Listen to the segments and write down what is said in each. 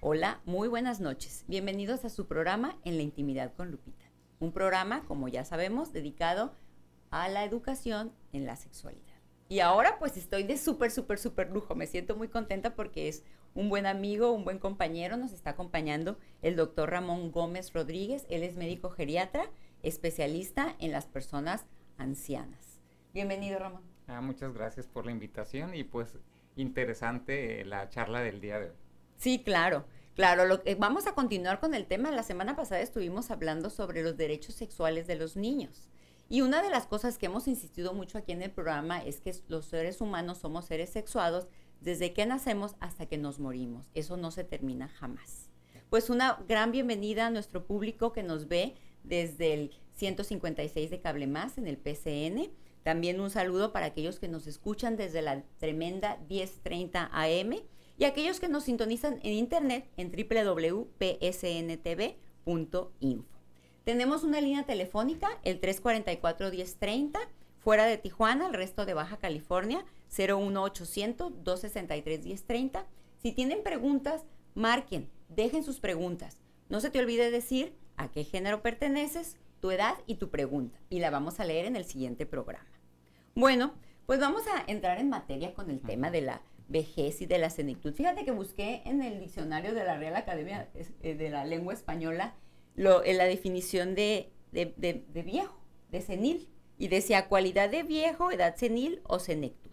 Hola, muy buenas noches. Bienvenidos a su programa En la Intimidad con Lupita. Un programa, como ya sabemos, dedicado a la educación en la sexualidad. Y ahora pues estoy de súper lujo. Me siento muy contenta porque es un buen amigo, un buen compañero. Nos está acompañando el doctor Ramón Gómez Rodríguez. Él es médico geriatra, especialista en las personas ancianas. Bienvenido, Ramón. Muchas gracias por la invitación y pues interesante la charla del día de hoy. Sí, claro. Vamos a continuar con el tema. La semana pasada estuvimos hablando sobre los derechos sexuales de los niños. Y una de las cosas que hemos insistido mucho aquí en el programa es que los seres humanos somos seres sexuados desde que nacemos hasta que nos morimos. Eso no se termina jamás. Pues una gran bienvenida a nuestro público que nos ve desde el 156 de Cable Más en el PCN. También un saludo para aquellos que nos escuchan desde la tremenda 1030 AM y aquellos que nos sintonizan en internet en www.psntv.info. Tenemos una línea telefónica, el 344-1030, fuera de Tijuana, el resto de Baja California, 01800-263-1030. Si tienen preguntas, marquen, dejen sus preguntas. No se te olvide decir a qué género perteneces, tu edad y tu pregunta, y la vamos a leer en el siguiente programa. Bueno, pues vamos a entrar en materia con el tema de la vejez y de la senectud. Fíjate que busqué en el diccionario de la Real Academia de la Lengua Española la definición de viejo, de senil, y decía cualidad de viejo, edad senil o senectud.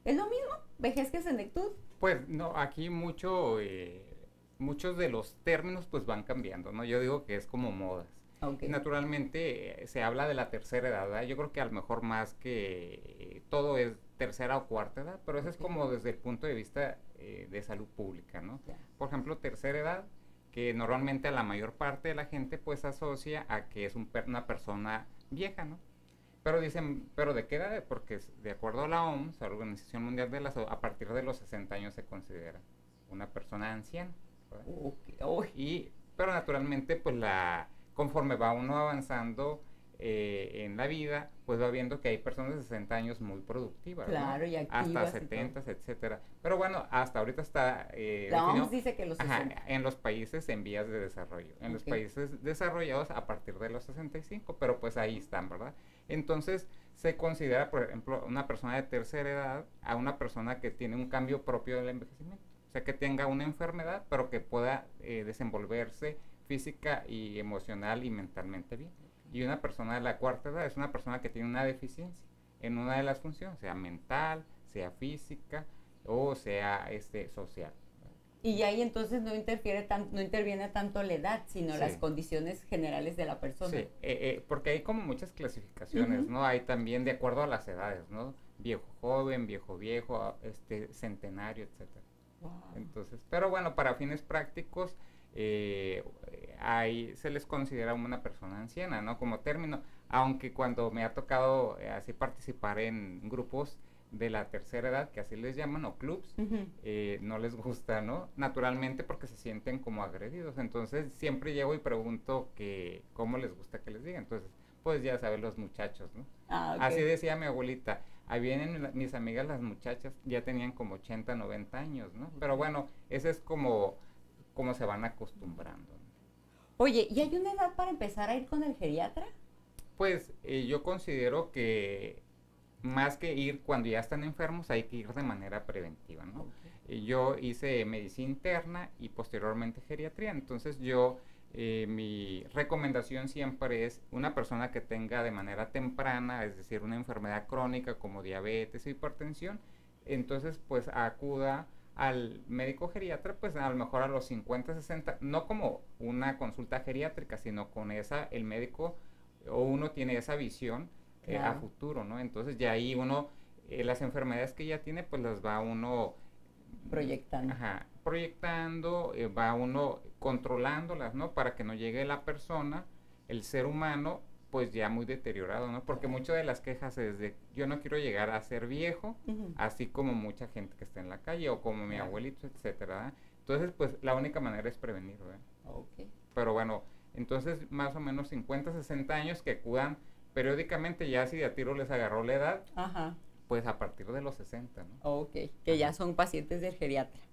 ¿Es lo mismo, vejez que senectud? Pues no, aquí muchos de los términos pues van cambiando, ¿no? Yo digo que es como modas. Okay. Naturalmente se habla de la tercera edad, ¿verdad? Yo creo que a lo mejor más que todo es tercera o cuarta edad, pero eso es como desde el punto de vista de salud pública, ¿no? Yeah. Por ejemplo, tercera edad, que normalmente a la mayor parte de la gente pues asocia a que es una persona vieja, ¿no? Pero dicen, ¿pero de qué edad? Porque de acuerdo a la OMS, la Organización Mundial de la Salud, a partir de los 60 años se considera una persona anciana, ¿verdad? Pero naturalmente pues conforme va uno avanzando en la vida, pues va viendo que hay personas de 60 años muy productivas, claro, ¿no? Y activas hasta 70, etcétera. Pero bueno, hasta ahorita está la OMS dice que los 60. En los países en vías de desarrollo, en los países desarrollados a partir de los 65, pero pues ahí están, ¿verdad? Entonces se considera, por ejemplo, una persona de tercera edad a una persona que tiene un cambio propio del envejecimiento, o sea, que tenga una enfermedad, pero que pueda desenvolverse física y emocional y mentalmente bien. Y una persona de la cuarta edad es una persona que tiene una deficiencia en una de las funciones, sea mental, sea física o sea social. Y ahí entonces no interviene tanto la edad, sino las condiciones generales de la persona. Sí, porque hay como muchas clasificaciones, ¿no? Hay también de acuerdo a las edades, ¿no? Viejo joven, viejo, centenario, etcétera. Wow. Entonces, pero bueno, para fines prácticos, ahí se les considera una persona anciana, ¿no? Como término, aunque cuando me ha tocado así participar en grupos de la tercera edad, que así les llaman, o clubs, no les gusta, ¿no? Naturalmente porque se sienten como agredidos. Entonces siempre llego y pregunto que cómo les gusta que les diga. Entonces, pues ya saben los muchachos, ¿no? Okay. Así decía mi abuelita. Ahí vienen mis amigas las muchachas, ya tenían como 80, 90 años, ¿no? Pero bueno, ese es como se van acostumbrando. Oye, ¿y hay una edad para empezar a ir con el geriatra? Pues yo considero que más que ir cuando ya están enfermos, hay que ir de manera preventiva, ¿no? Okay. Yo hice medicina interna y posteriormente geriatría, entonces mi recomendación siempre es una persona que tenga de manera temprana, es decir, una enfermedad crónica como diabetes o hipertensión, entonces pues acuda al médico geriatra, pues a lo mejor a los 50, 60, no como una consulta geriátrica, sino con el médico o uno tiene esa visión a futuro, ¿no? Entonces ya ahí uno, las enfermedades que ya tiene, pues las va uno proyectando. Proyectando, va uno controlándolas, ¿no? Para que no llegue la persona, el ser humano, pues ya muy deteriorado, ¿no? Porque muchas de las quejas es de, yo no quiero llegar a ser viejo, así como mucha gente que está en la calle, o como mi abuelito, etcétera, ¿eh? Entonces, pues, la única manera es prevenir, ¿verdad? Okay. Pero bueno, entonces, más o menos 50, 60 años que acudan periódicamente, ya si de a tiro les agarró la edad, pues a partir de los 60, ¿no? Ok, que ya son pacientes del geriatra.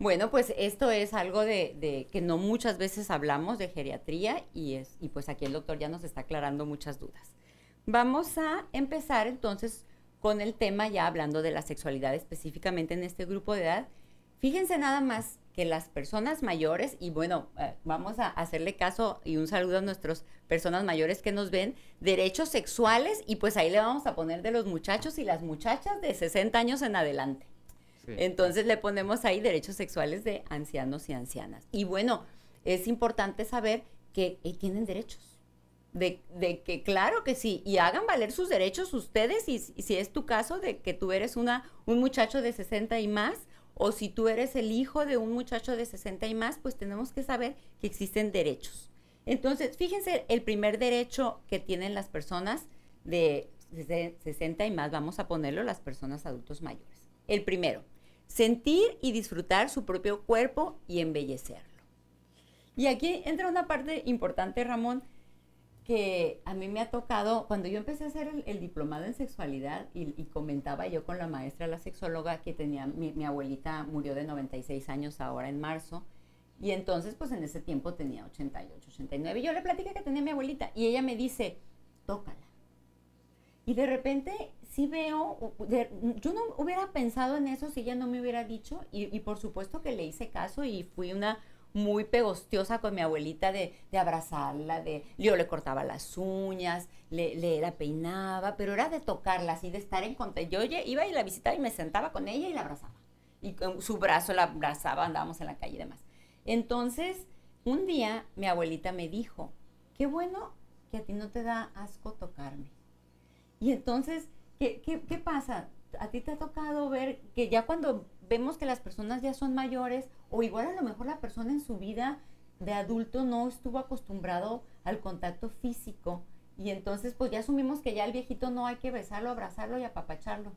Bueno, pues esto es algo de que no muchas veces hablamos de geriatría y pues aquí el doctor ya nos está aclarando muchas dudas. Vamos a empezar entonces con el tema ya hablando de la sexualidad específicamente en este grupo de edad. Fíjense nada más que las personas mayores, y bueno, vamos a hacerle caso y un saludo a nuestras personas mayores que nos ven, derechos sexuales, y pues ahí le vamos a poner de los muchachos y las muchachas de 60 años en adelante. Sí. Entonces le ponemos ahí derechos sexuales de ancianos y ancianas. Y bueno, es importante saber que tienen derechos. De que claro que sí, y hagan valer sus derechos ustedes, y si es tu caso de que tú eres un muchacho de 60 y más, o si tú eres el hijo de un muchacho de 60 y más, pues tenemos que saber que existen derechos. Entonces, fíjense, el primer derecho que tienen las personas de 60 y más, vamos a ponerlo, las personas adultos mayores. El primero, sentir y disfrutar su propio cuerpo y embellecerlo. Y aquí entra una parte importante, Ramón, que a mí me ha tocado, cuando yo empecé a hacer el diplomado en sexualidad y comentaba yo con la maestra, la sexóloga, que tenía, mi abuelita murió de 96 años ahora en marzo, y entonces pues en ese tiempo tenía 88, 89, y yo le platiqué que tenía mi abuelita, y ella me dice, tócala. Y de repente sí veo, yo no hubiera pensado en eso si ella no me hubiera dicho, y por supuesto que le hice caso y fui una muy pegostiosa con mi abuelita de abrazarla, yo le cortaba las uñas, le la peinaba, pero era de tocarla, así de estar en contacto. Yo iba y la visitaba y me sentaba con ella y la abrazaba. Y con su brazo la abrazaba, andábamos en la calle y demás. Entonces, un día mi abuelita me dijo, qué bueno que a ti no te da asco tocarme. Y entonces, ¿qué pasa? ¿A ti te ha tocado ver que ya cuando vemos que las personas ya son mayores, o igual a lo mejor la persona en su vida de adulto no estuvo acostumbrado al contacto físico, y entonces pues ya asumimos que ya el viejito no hay que besarlo, abrazarlo y apapacharlo?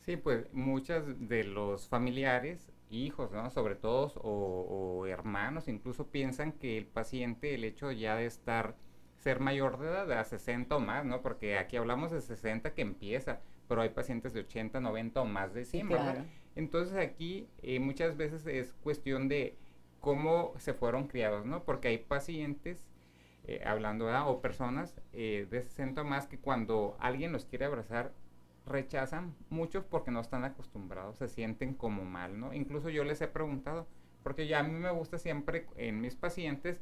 Sí, pues muchos de los familiares, hijos, ¿no? Sobre todo, o hermanos, incluso piensan que el paciente, el hecho ya de ser mayor de edad, de a 60 o más, ¿no? Porque aquí hablamos de 60 que empieza, pero hay pacientes de 80, 90 o más de 100, sí, claro. ¿Verdad? Entonces aquí muchas veces es cuestión de cómo se fueron criados, ¿no? Porque hay pacientes, hablando, ¿verdad? O personas de 60 o más que cuando alguien los quiere abrazar, rechazan muchos porque no están acostumbrados, se sienten como mal, ¿no? Incluso yo les he preguntado, porque ya a mí me gusta siempre en mis pacientes,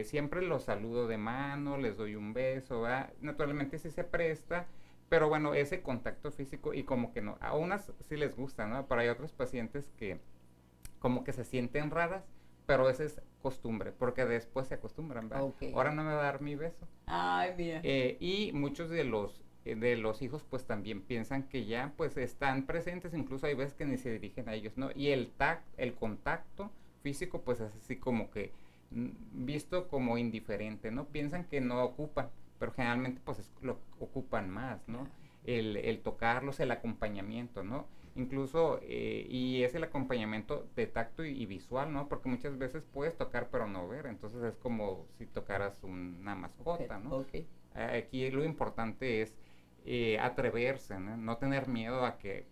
siempre los saludo de mano, les doy un beso, ¿verdad? Naturalmente sí se presta, pero bueno, ese contacto físico, y como que no, a unas sí les gusta, ¿no? Pero hay otros pacientes que como que se sienten raras, pero esa es costumbre, porque después se acostumbran, ¿verdad? Okay. Ahora no me va a dar mi beso. Ay, mira. Y muchos de los hijos pues también piensan que ya pues están presentes, incluso hay veces que ni se dirigen a ellos, ¿no? Y el contacto físico pues es así como que visto como indiferente, ¿no? Piensan que no ocupan, pero generalmente pues lo ocupan más, ¿no? El tocarlos, el acompañamiento, ¿no? Incluso, y es el acompañamiento de tacto y visual, ¿no? Porque muchas veces puedes tocar pero no ver, entonces es como si tocaras una mascota, ¿no? Okay. Aquí lo importante es atreverse, ¿no? No tener miedo a que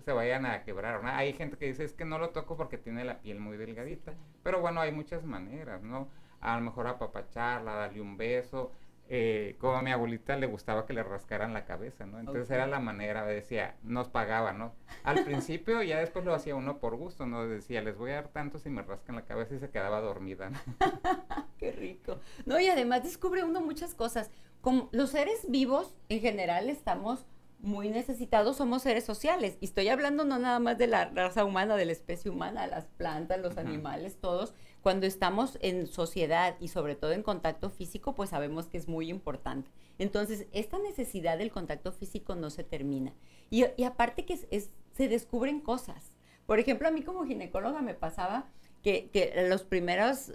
se vayan a quebrar, ¿no? Hay gente que dice, es que no lo toco porque tiene la piel muy delgadita, sí, pero bueno, hay muchas maneras, ¿no? A lo mejor apapacharla, darle un beso, como a mi abuelita le gustaba que le rascaran la cabeza, ¿no? Entonces era la manera, decía, nos pagaba, ¿no? Al principio, ya después lo hacía uno por gusto, ¿no? Decía, les voy a dar tanto si me rascan la cabeza, y se quedaba dormida, ¿no? Qué rico. No, y además descubre uno muchas cosas. Como los seres vivos, en general, estamos muy necesitados, somos seres sociales, y estoy hablando no nada más de la raza humana, de la especie humana, las plantas, los animales, todos. Cuando estamos en sociedad y sobre todo en contacto físico, pues sabemos que es muy importante. Entonces, esta necesidad del contacto físico no se termina. Y aparte que se descubren cosas. Por ejemplo, a mí como ginecóloga me pasaba que los primeros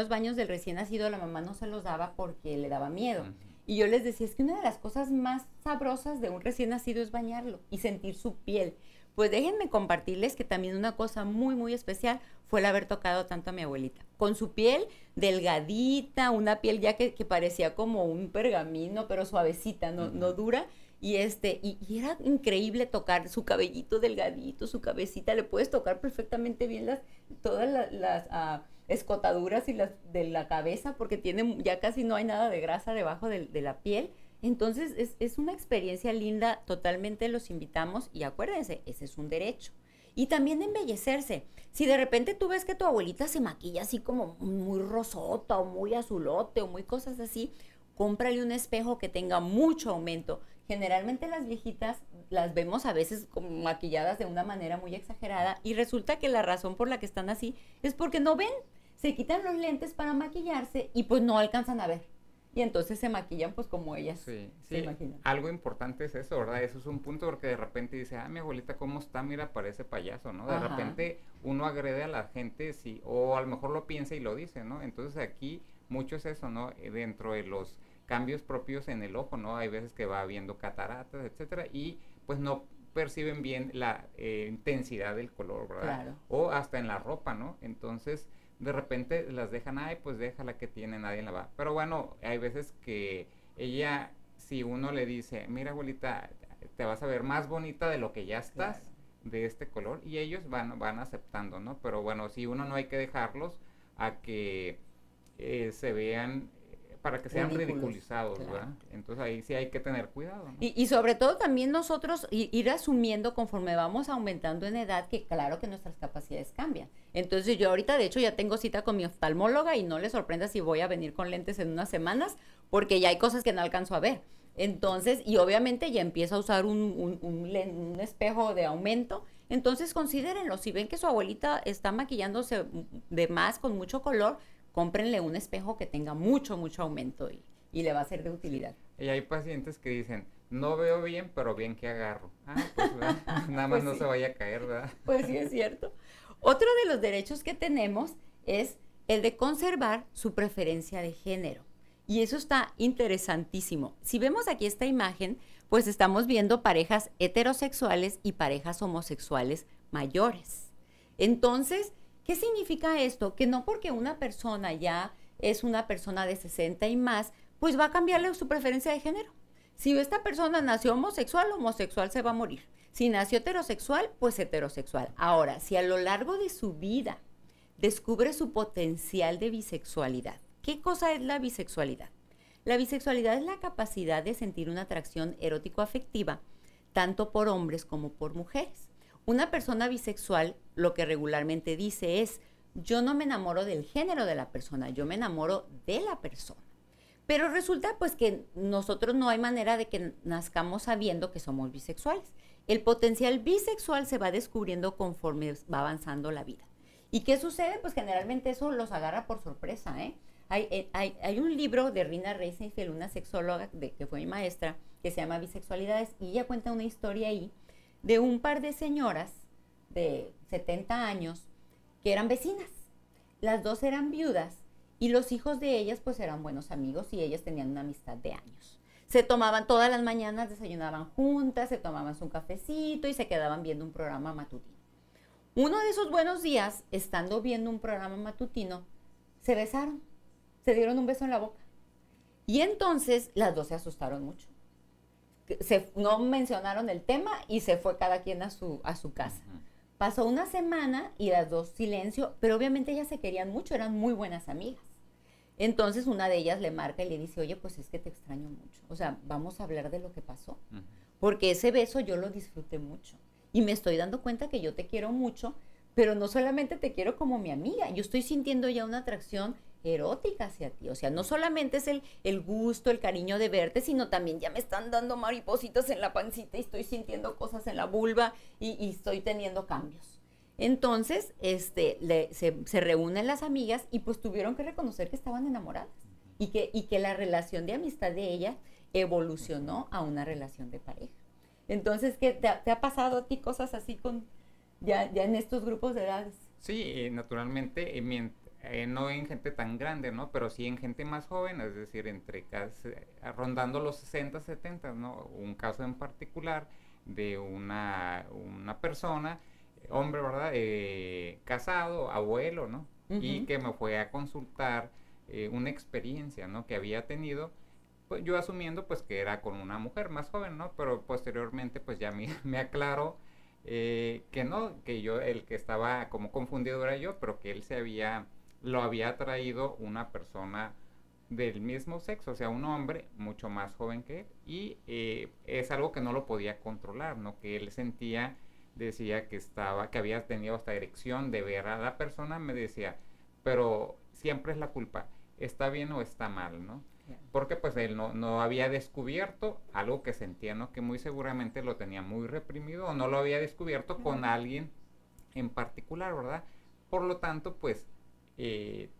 baños del recién nacido, la mamá no se los daba porque le daba miedo. Y yo les decía, es que una de las cosas más sabrosas de un recién nacido es bañarlo y sentir su piel. Pues déjenme compartirles que también una cosa muy, muy especial fue el haber tocado tanto a mi abuelita. Con su piel delgadita, una piel ya que parecía como un pergamino, pero suavecita, no dura. Y era increíble tocar su cabellito delgadito, su cabecita, le puedes tocar perfectamente bien todas las escotaduras y las de la cabeza, porque ya casi no hay nada de grasa debajo de la piel. Entonces es una experiencia linda, totalmente los invitamos y acuérdense, ese es un derecho. Y también embellecerse. Si de repente tú ves que tu abuelita se maquilla así como muy rosota o muy azulote o muy cosas así, cómprale un espejo que tenga mucho aumento. Generalmente las viejitas las vemos a veces como maquilladas de una manera muy exagerada y resulta que la razón por la que están así es porque no ven. Se quitan los lentes para maquillarse y pues no alcanzan a ver. Y entonces se maquillan pues como ellas se imaginan. Algo importante es eso, ¿verdad? Eso es un punto porque de repente dice, mi abuelita cómo está, mira, parece payaso, ¿no? De repente uno agrede a la gente, sí, o a lo mejor lo piensa y lo dice, ¿no? Entonces aquí mucho es eso, ¿no? Dentro de los cambios propios en el ojo, ¿no? Hay veces que va habiendo cataratas, etcétera, y pues no perciben bien la intensidad del color, ¿verdad? Claro. O hasta en la ropa, ¿no? Entonces de repente las dejan, pues déjala que tiene, nadie la va. Pero bueno, hay veces que ella, si uno le dice, mira abuelita, te vas a ver más bonita de lo que ya estás, claro, de este color, y ellos van aceptando, ¿no? Pero bueno, si uno no hay que dejarlos a que se vean, para que sean ridiculizados, claro, ¿verdad? Entonces ahí sí hay que tener cuidado, ¿no? Y sobre todo también nosotros ir asumiendo conforme vamos aumentando en edad que claro que nuestras capacidades cambian. Entonces yo ahorita de hecho ya tengo cita con mi oftalmóloga y no le sorprenda si voy a venir con lentes en unas semanas porque ya hay cosas que no alcanzo a ver. Entonces, y obviamente ya empiezo a usar un espejo de aumento. Entonces considérenlo, si ven que su abuelita está maquillándose de más con mucho color, cómprenle un espejo que tenga mucho aumento y le va a ser de utilidad. Y hay pacientes que dicen, no veo bien, pero bien que agarro. Pues nada más pues no sí, se vaya a caer, ¿verdad? Pues sí, es cierto. Otro de los derechos que tenemos es el de conservar su preferencia de género. Y eso está interesantísimo. Si vemos aquí esta imagen, pues estamos viendo parejas heterosexuales y parejas homosexuales mayores. Entonces, ¿qué significa esto? Que no porque una persona ya es una persona de 60 y más, pues va a cambiarle su preferencia de género. Si esta persona nació homosexual, homosexual se va a morir. Si nació heterosexual, pues heterosexual. Ahora, si a lo largo de su vida descubre su potencial de bisexualidad, ¿qué cosa es la bisexualidad? La bisexualidad es la capacidad de sentir una atracción erótico-afectiva, tanto por hombres como por mujeres. Una persona bisexual lo que regularmente dice es, yo no me enamoro del género de la persona, yo me enamoro de la persona. Pero resulta pues que nosotros no hay manera de que nazcamos sabiendo que somos bisexuales. El potencial bisexual se va descubriendo conforme va avanzando la vida. ¿Y qué sucede? Pues generalmente eso los agarra por sorpresa, ¿eh? Hay un libro de Rina Reisenfeld, una sexóloga que fue mi maestra, que se llama Bisexualidades, y ella cuenta una historia ahí de un par de señoras de 70 años que eran vecinas. Las dos eran viudas y los hijos de ellas pues eran buenos amigos y ellas tenían una amistad de años. Se tomaban todas las mañanas, desayunaban juntas, se tomaban un cafecito y se quedaban viendo un programa matutino. Uno de esos buenos días, estando viendo un programa matutino, se besaron, se dieron un beso en la boca. Y entonces las dos se asustaron mucho. No mencionaron el tema y se fue cada quien a su casa. Pasó una semana y las dos silencio, pero obviamente ellas se querían mucho, eran muy buenas amigas. Entonces una de ellas le marca y le dice, oye, pues es que te extraño mucho. O sea, vamos a hablar de lo que pasó. Porque ese beso yo lo disfruté mucho. Y me estoy dando cuenta que yo te quiero mucho, pero no solamente te quiero como mi amiga, yo estoy sintiendo ya una atracción erótica hacia ti. O sea, no solamente es el gusto, el cariño de verte, sino también ya me están dando maripositas en la pancita y estoy sintiendo cosas en la vulva y estoy teniendo cambios. Entonces, se reúnen las amigas y pues tuvieron que reconocer que estaban enamoradas y que la relación de amistad de ella evolucionó a una relación de pareja. Entonces, ¿qué te ha pasado a ti cosas así ya en estos grupos de edades? Sí, naturalmente, no en gente tan grande, ¿no? Pero sí en gente más joven, es decir, rondando los 60, 70, ¿no? Un caso en particular de una persona, hombre, ¿verdad? Casado, abuelo, ¿no? Y que me fue a consultar una experiencia, ¿no? Que había tenido pues yo asumiendo pues que era con una mujer más joven, ¿no? Pero posteriormente pues ya me aclaró que no, que yo, el que estaba como confundido era yo, pero que él lo había traído una persona del mismo sexo, o sea, un hombre mucho más joven que él, y es algo que no lo podía controlar, ¿no? Que él sentía, decía que había tenido esta erección de ver a la persona, me decía, pero siempre es la culpa, ¿está bien o está mal, no? Porque pues él no había descubierto algo que sentía, ¿no? Que muy seguramente lo tenía muy reprimido o no lo había descubierto con alguien en particular, ¿verdad? Por lo tanto, pues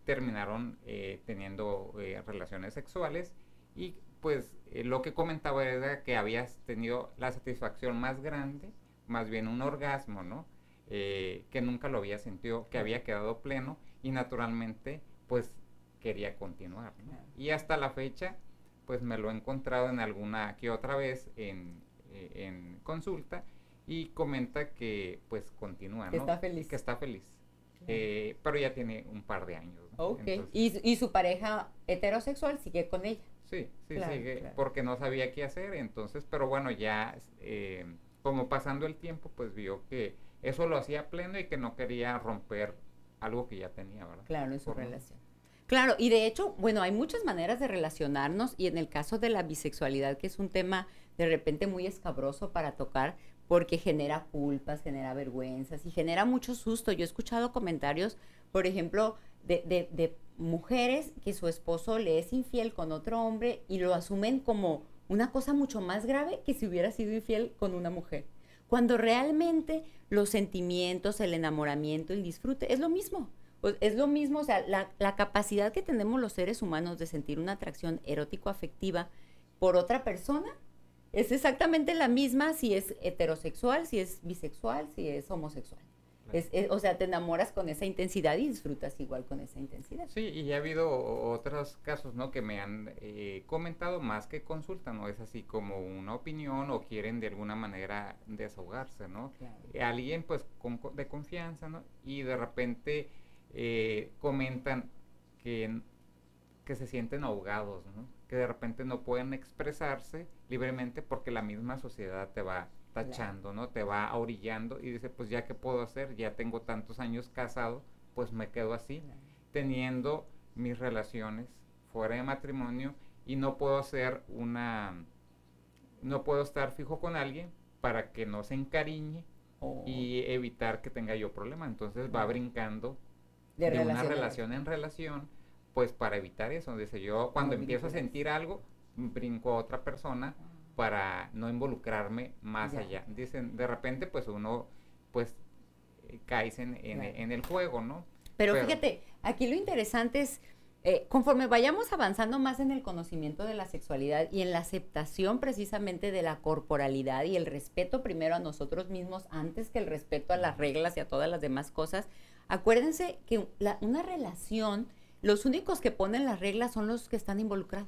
terminaron teniendo relaciones sexuales y pues lo que comentaba era que habías tenido la satisfacción más grande, más bien un orgasmo, ¿no? Que nunca lo había sentido, que había quedado pleno y naturalmente pues quería continuar, ¿no? Y hasta la fecha pues me lo he encontrado en alguna que otra vez en consulta y comenta que pues continúa, Que ¿no? está feliz. Que está feliz. Pero ya tiene un par de años, ¿no? Ok. Entonces, Y su pareja heterosexual sigue con ella. sí, Claro, sigue, claro. porque no sabía qué hacer, entonces, pero bueno, ya como pasando el tiempo, pues vio que eso lo hacía pleno y que no quería romper algo que ya tenía, ¿verdad? Claro, en su Por no- relación. Claro, y de hecho, bueno, hay muchas maneras de relacionarnos y en el caso de la bisexualidad, que es un tema de repente muy escabroso para tocar, porque genera culpas, genera vergüenzas y genera mucho susto. Yo he escuchado comentarios, por ejemplo, de mujeres que su esposo le es infiel con otro hombre y lo asumen como una cosa mucho más grave que si hubiera sido infiel con una mujer. Cuando realmente los sentimientos, el enamoramiento, el disfrute es lo mismo. Pues es lo mismo, o sea, la capacidad que tenemos los seres humanos de sentir una atracción erótico-afectiva por otra persona es exactamente la misma si es heterosexual, si es bisexual, si es homosexual. Claro. O sea, te enamoras con esa intensidad y disfrutas igual con esa intensidad. Sí, y ha habido otros casos, ¿no? Que me han comentado más que consulta, ¿no? Es así como una opinión o quieren de alguna manera desahogarse, ¿no? Claro. Alguien pues de confianza, ¿no? Y de repente comentan que, que se sienten ahogados, ¿no? Que de repente no pueden expresarse libremente porque la misma sociedad te va tachando, ¿no? Te va orillando y dice, pues ya qué puedo hacer, ya tengo tantos años casado, pues me quedo así, teniendo mis relaciones fuera de matrimonio y no puedo hacer no puedo estar fijo con alguien para que no se encariñe y evitar que tenga yo problema. Entonces va brincando de una relación en relación, pues para evitar eso. Dice, yo cuando empiezo a sentir algo, brinco a otra persona para no involucrarme más allá. Dicen, de repente pues uno pues caes en el juego, ¿no? Pero fíjate, aquí lo interesante es, conforme vayamos avanzando más en el conocimiento de la sexualidad y en la aceptación precisamente de la corporalidad y el respeto primero a nosotros mismos antes que el respeto a las reglas y a todas las demás cosas, acuérdense que una relación, los únicos que ponen las reglas son los que están involucrados.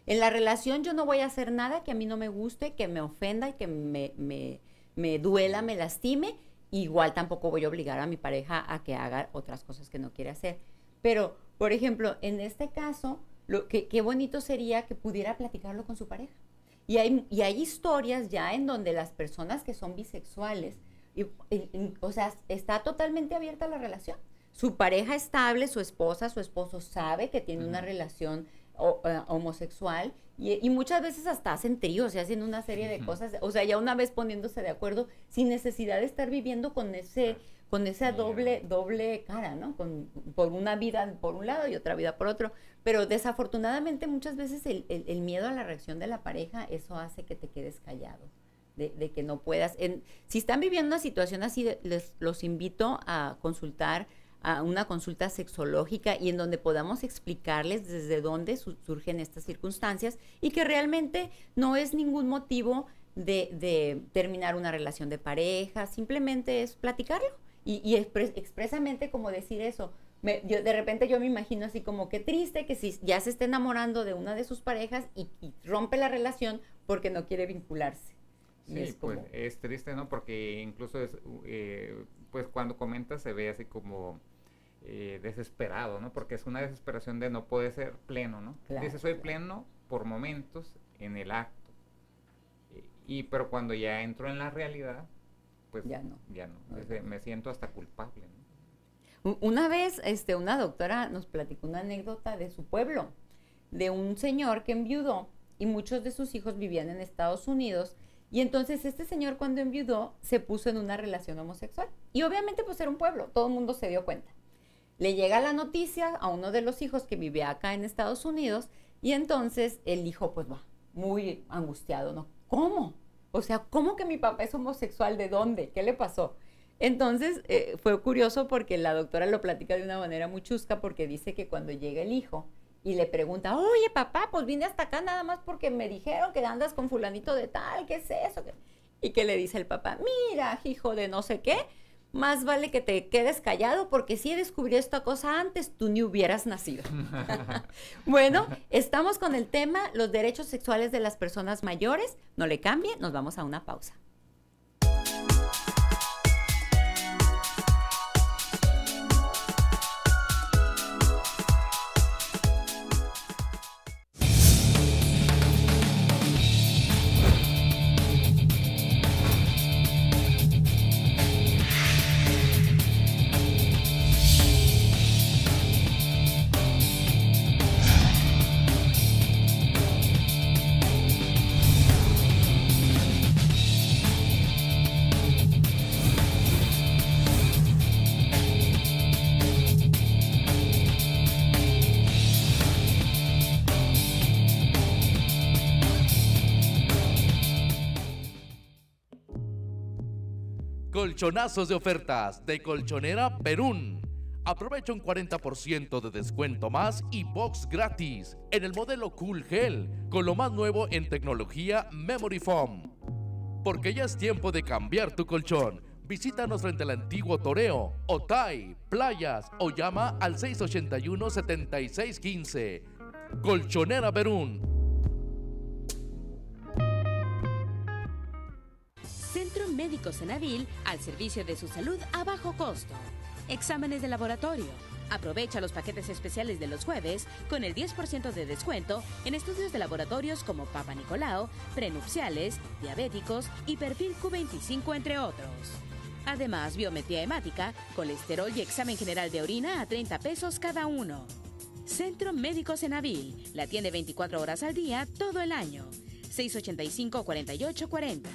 En la relación yo no voy a hacer nada que a mí no me guste, que me ofenda y que me duela, me lastime. Igual tampoco voy a obligar a mi pareja a que haga otras cosas que no quiere hacer. Pero, por ejemplo, en este caso, qué bonito sería que pudiera platicarlo con su pareja. Y hay historias ya en donde las personas que son bisexuales, o sea, está totalmente abierta la relación. Su pareja estable, su esposa, su esposo sabe que tiene una relación homosexual y muchas veces hasta hacen tríos y hacen una serie de cosas, o sea, ya una vez poniéndose de acuerdo sin necesidad de estar viviendo con esa doble cara, ¿no? Por una vida por un lado y otra vida por otro. Pero desafortunadamente muchas veces el miedo a la reacción de la pareja, eso hace que te quedes callado. De que no puedas. Si están viviendo una situación así, los invito a consultar a una consulta sexológica y en donde podamos explicarles desde dónde surgen estas circunstancias y que realmente no es ningún motivo de terminar una relación de pareja, simplemente es platicarlo y expresamente como decir eso. De repente yo me imagino así como que triste que si ya se está enamorando de una de sus parejas y rompe la relación porque no quiere vincularse. Sí, pues es triste, ¿no? Porque incluso pues cuando comenta se ve así como desesperado, ¿no? Porque es una desesperación de no poder ser pleno, ¿no? Claro, dice, soy pleno, por momentos en el acto. Pero cuando ya entro en la realidad, pues ya no. Me siento hasta culpable, ¿no? Una vez, una doctora nos platicó una anécdota de su pueblo, de un señor que enviudó y muchos de sus hijos vivían en Estados Unidos, y entonces este señor, cuando enviudó, se puso en una relación homosexual. Y obviamente pues era un pueblo, todo el mundo se dio cuenta. Le llega la noticia a uno de los hijos que vivía acá en Estados Unidos, y entonces el hijo pues va muy angustiado, ¿no? ¿Cómo? O sea, ¿cómo que mi papá es homosexual? ¿De dónde? ¿Qué le pasó? Entonces fue curioso porque la doctora lo platica de una manera muy chusca, porque dice que cuando llega el hijo y le pregunta, oye papá, pues vine hasta acá nada más porque me dijeron que andas con fulanito de tal, ¿qué es eso? Y que le dice el papá, mira, hijo de no sé qué, más vale que te quedes callado, porque si descubrí esta cosa antes, tú ni hubieras nacido. Bueno, estamos con el tema, los derechos sexuales de las personas mayores. No le cambie, nos vamos a una pausa. Colchonazos de ofertas de Colchonera Perún. Aprovecha un 40% de descuento más y box gratis en el modelo Cool Gel con lo más nuevo en tecnología Memory Foam. Porque ya es tiempo de cambiar tu colchón. Visítanos frente al antiguo Toreo, Otay, Playas o llama al 681-7615. Colchonera Perún. Centro Médico Senavil, al servicio de su salud a bajo costo. Exámenes de laboratorio. Aprovecha los paquetes especiales de los jueves con el 10% de descuento en estudios de laboratorios como Papa Nicolau, prenupciales, diabéticos y perfil Q25, entre otros. Además, biometría hemática, colesterol y examen general de orina a 30 pesos cada uno. Centro Médico Senavil, la atiende 24 horas al día, todo el año. 685-4840.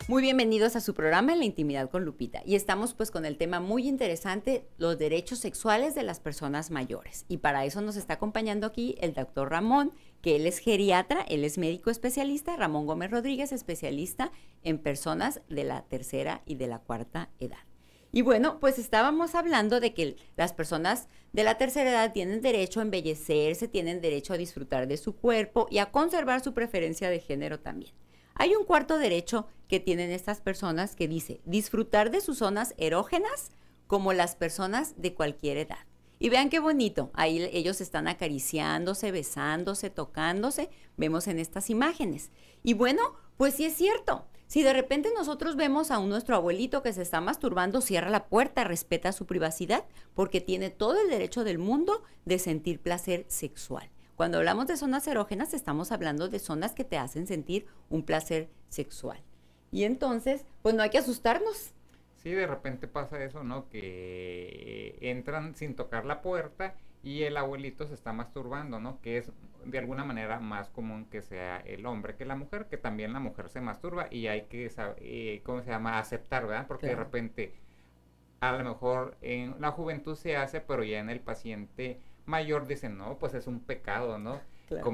Muy bienvenidos a su programa En la Intimidad con Lupita. Y estamos pues con el tema muy interesante, los derechos sexuales de las personas mayores. Y para eso nos está acompañando aquí el doctor Ramón, que él es geriatra, él es médico especialista, Ramón Gómez Rodríguez, especialista en personas de la tercera y de la cuarta edad. Y bueno, pues estábamos hablando de que las personas de la tercera edad tienen derecho a embellecerse, tienen derecho a disfrutar de su cuerpo y a conservar su preferencia de género también. Hay un cuarto derecho que tienen estas personas que dice disfrutar de sus zonas erógenas como las personas de cualquier edad. Y vean qué bonito, ahí ellos están acariciándose, besándose, tocándose, vemos en estas imágenes. Y bueno, pues sí es cierto, si de repente nosotros vemos a nuestro abuelito que se está masturbando, cierra la puerta, respeta su privacidad, porque tiene todo el derecho del mundo de sentir placer sexual. Cuando hablamos de zonas erógenas, estamos hablando de zonas que te hacen sentir un placer sexual. Y entonces, pues no hay que asustarnos. Sí, de repente pasa eso, ¿no? Que entran sin tocar la puerta y el abuelito se está masturbando, ¿no? Que es de alguna manera más común que sea el hombre que la mujer, que también la mujer se masturba y hay que, ¿cómo se llama? Aceptar, ¿verdad? Porque claro, de repente, a lo mejor en la juventud se hace, pero ya en el paciente mayor dicen, no, pues es un pecado, ¿no? Claro.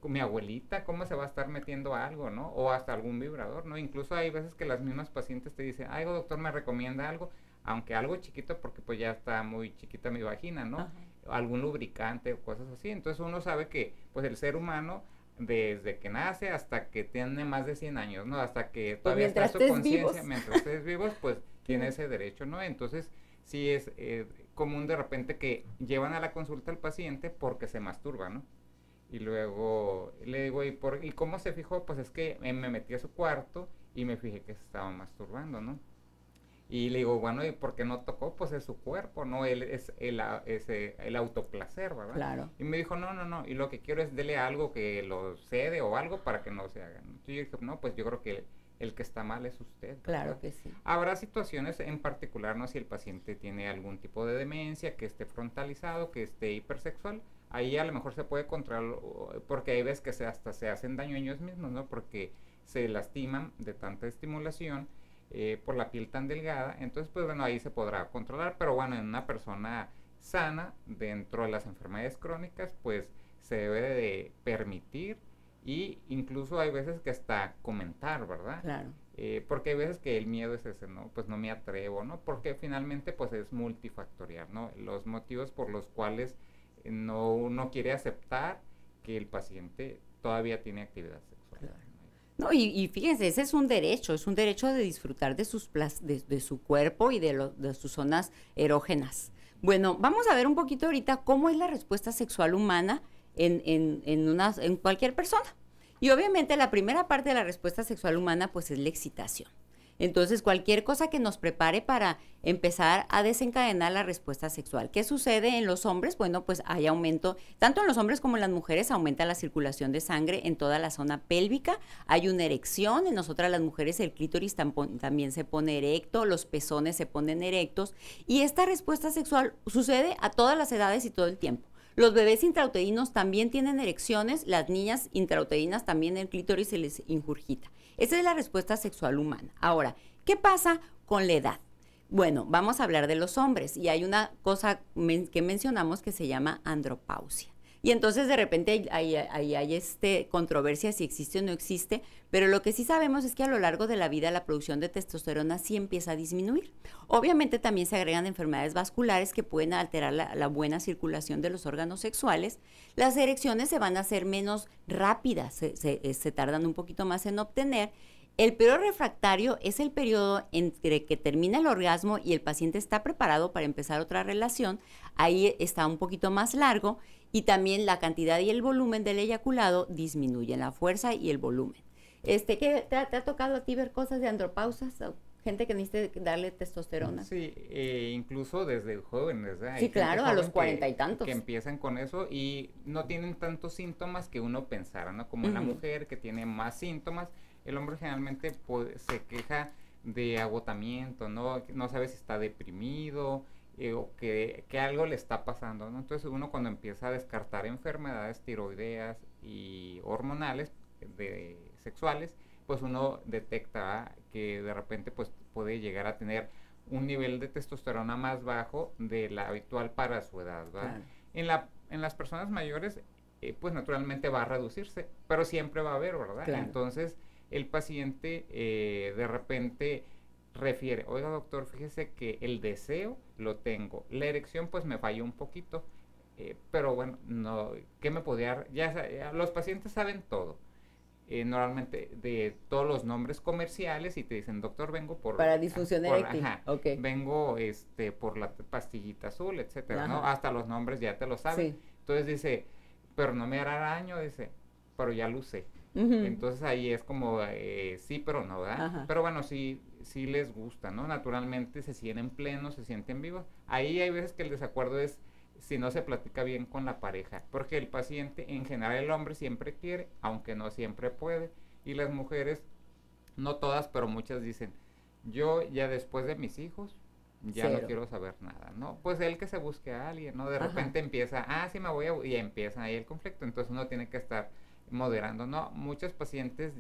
Mi abuelita, ¿cómo se va a estar metiendo algo, no? O hasta algún vibrador, ¿no? Incluso hay veces que las mismas pacientes te dicen, ay, doctor, me recomienda algo, aunque algo chiquito porque pues ya está muy chiquita mi vagina, ¿no? Ajá. Algún lubricante o cosas así. Entonces uno sabe que pues el ser humano desde que nace hasta que tiene más de 100 años, ¿no? Hasta que todavía está su conciencia, mientras estés vivos, pues tiene ese derecho, ¿no? Entonces sí es común de repente que llevan a la consulta al paciente porque se masturba, ¿no? Y luego le digo, ¿y cómo se fijó? Pues es que me metí a su cuarto y me fijé que se estaba masturbando, ¿no? Y le digo, bueno, ¿y por qué no tocó? Pues es su cuerpo, ¿no? Él es el autoplacer, ¿verdad? Claro. Y me dijo, no, y lo que quiero es dele algo que lo cede o algo para que no se haga. Entonces yo dije, no, pues yo creo que el que está mal es usted, ¿verdad? Claro que sí. Habrá situaciones en particular, ¿no? Si el paciente tiene algún tipo de demencia, que esté frontalizado, que esté hipersexual, ahí a lo mejor se puede controlar, porque hay veces que hasta se hacen daño a ellos mismos, ¿no? Porque se lastiman de tanta estimulación por la piel tan delgada. Entonces, pues bueno, ahí se podrá controlar, pero bueno, en una persona sana, dentro de las enfermedades crónicas, pues se debe de permitir, y incluso hay veces que hasta comentar, ¿verdad? Claro. Porque hay veces que el miedo es ese, ¿no? Pues no me atrevo, ¿no? Porque finalmente pues es multifactorial, ¿no? Los motivos por los cuales no uno quiere aceptar que el paciente todavía tiene actividad sexual. Claro. No, y fíjense, ese es un derecho de disfrutar de de su cuerpo y de sus zonas erógenas. Bueno, vamos a ver un poquito ahorita cómo es la respuesta sexual humana en cualquier persona. Y obviamente la primera parte de la respuesta sexual humana pues es la excitación. Entonces, cualquier cosa que nos prepare para empezar a desencadenar la respuesta sexual. ¿Qué sucede en los hombres? Bueno, pues hay aumento, tanto en los hombres como en las mujeres, aumenta la circulación de sangre en toda la zona pélvica, hay una erección, en nosotras las mujeres el clítoris también se pone erecto, los pezones se ponen erectos, y esta respuesta sexual sucede a todas las edades y todo el tiempo. Los bebés intrauterinos también tienen erecciones, las niñas intrauterinas también el clítoris se les ingurgita. Esa es la respuesta sexual humana. Ahora, ¿qué pasa con la edad? Bueno, vamos a hablar de los hombres y hay una cosa que mencionamos que se llama andropausia. Y entonces de repente hay controversia si existe o no existe, pero lo que sí sabemos es que a lo largo de la vida la producción de testosterona sí empieza a disminuir. Obviamente también se agregan enfermedades vasculares que pueden alterar la buena circulación de los órganos sexuales. Las erecciones se van a hacer menos rápidas, se tardan un poquito más en obtener. El periodo refractario es el periodo entre que termina el orgasmo y el paciente está preparado para empezar otra relación. Ahí está un poquito más largo y también la cantidad y el volumen del eyaculado disminuyen, la fuerza y el volumen. ¿Qué te ha tocado a ti ver cosas de andropausas? Gente que necesita darle testosterona. Sí, incluso desde jóvenes, ¿verdad? Sí, claro, a los 40 y tantos. Que empiezan con eso y no tienen tantos síntomas que uno pensara, ¿no? Como la mujer que tiene más síntomas, el hombre generalmente se queja de agotamiento, ¿no? No sabe si está deprimido o que algo le está pasando, ¿no? Entonces uno cuando empieza a descartar enfermedades tiroideas y hormonales sexuales, pues uno detecta que de repente pues puede llegar a tener un nivel de testosterona más bajo de la habitual para su edad, ¿verdad? Claro. En las personas mayores, pues naturalmente va a reducirse, pero siempre va a haber, ¿verdad? Claro. Entonces el paciente de repente refiere, oiga doctor, fíjese que el deseo lo tengo, la erección pues me falló un poquito, pero bueno, no, ¿qué me podría? Ya los pacientes saben todo. Normalmente de todos los nombres comerciales y te dicen, doctor, vengo para disfunción eréctil. Okay. Vengo por la pastillita azul, etcétera, ¿no? Hasta los nombres ya te lo saben. Sí. Entonces dice, pero no me hará daño, dice, pero ya lo usé. Entonces ahí es como, sí, pero no, ¿verdad? Ajá. Pero bueno, sí les gusta, ¿no? Naturalmente se sienten plenos, se sienten vivos. Ahí hay veces que el desacuerdo es si no se platica bien con la pareja, porque el paciente, en general el hombre siempre quiere, aunque no siempre puede, y las mujeres, no todas, pero muchas dicen, yo ya después de mis hijos, ya no quiero saber nada, ¿no? Pues él que se busque a alguien, ¿no? De repente empieza, sí me voy y empieza ahí el conflicto, entonces uno tiene que estar moderando, ¿no? Muchos pacientes,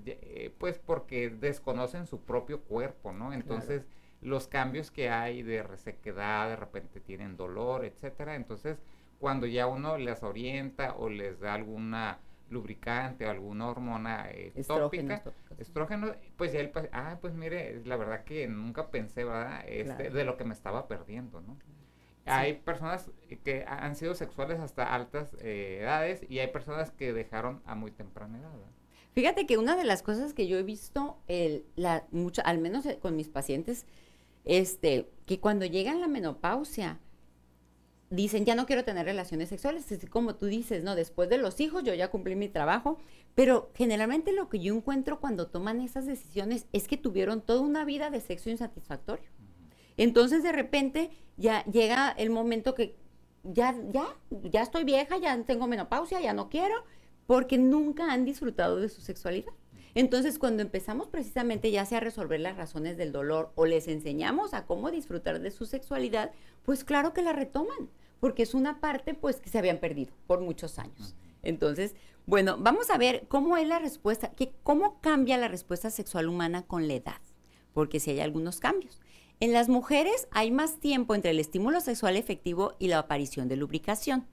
pues porque desconocen su propio cuerpo, ¿no? Entonces, claro, los cambios que hay de resequedad, de repente tienen dolor, etcétera. Entonces, cuando ya uno les orienta o les da alguna lubricante o alguna hormona tópica, estrógeno, pues ya el paciente, pues mire, la verdad que nunca pensé, ¿verdad? Claro, de lo que me estaba perdiendo, ¿no? Sí. Hay personas que han sido sexuales hasta altas edades y hay personas que dejaron a muy temprana edad, ¿verdad? Fíjate que una de las cosas que yo he visto, al menos con mis pacientes, que cuando llegan a la menopausia, dicen, ya no quiero tener relaciones sexuales, así como tú dices, ¿no? Después de los hijos, yo ya cumplí mi trabajo, pero generalmente lo que yo encuentro cuando toman esas decisiones es que tuvieron toda una vida de sexo insatisfactorio. Entonces de repente ya llega el momento que ya estoy vieja, ya tengo menopausia, ya no quiero, porque nunca han disfrutado de su sexualidad. Entonces, cuando empezamos precisamente ya sea a resolver las razones del dolor o les enseñamos a cómo disfrutar de su sexualidad, pues claro que la retoman, porque es una parte pues que se habían perdido por muchos años. Entonces, bueno, vamos a ver cómo es la respuesta, cómo cambia la respuesta sexual humana con la edad, porque sí hay algunos cambios. En las mujeres hay más tiempo entre el estímulo sexual efectivo y la aparición de lubricación.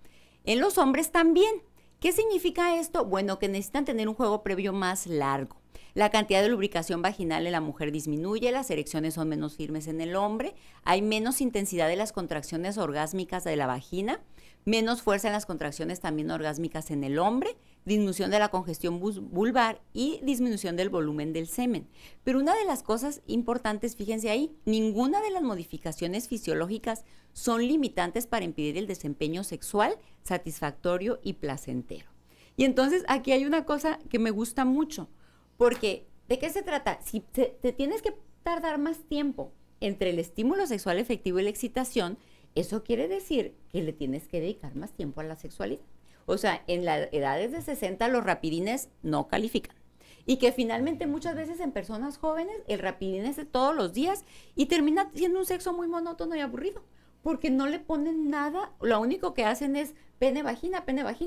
En los hombres también. ¿Qué significa esto? Bueno, que necesitan tener un juego previo más largo. La cantidad de lubricación vaginal en la mujer disminuye, las erecciones son menos firmes en el hombre, hay menos intensidad de las contracciones orgásmicas de la vagina, menos fuerza en las contracciones también orgásmicas en el hombre, disminución de la congestión vulvar y disminución del volumen del semen. Pero una de las cosas importantes, fíjense ahí, ninguna de las modificaciones fisiológicas son limitantes para impedir el desempeño sexual satisfactorio y placentero. Y entonces aquí hay una cosa que me gusta mucho, porque ¿de qué se trata? Si te tienes que tardar más tiempo entre el estímulo sexual efectivo y la excitación, eso quiere decir que le tienes que dedicar más tiempo a la sexualidad. O sea, en las edades de 60 los rapidines no califican. Y que finalmente muchas veces en personas jóvenes el rapidín es de todos los días y termina siendo un sexo muy monótono y aburrido, porque no le ponen nada, lo único que hacen es pene, vagina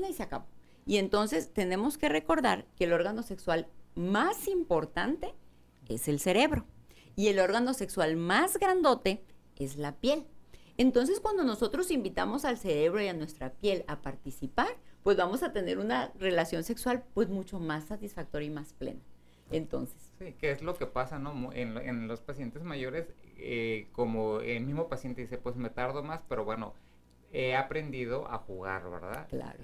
y se acabó. Y entonces tenemos que recordar que el órgano sexual más importante es el cerebro y el órgano sexual más grandote es la piel. Entonces, cuando nosotros invitamos al cerebro y a nuestra piel a participar, pues vamos a tener una relación sexual pues mucho más satisfactoria y más plena. Entonces. Sí, que es lo que pasa, ¿no? En los pacientes mayores, como el mismo paciente dice, pues me tardo más, pero bueno, he aprendido a jugar, ¿verdad? Claro.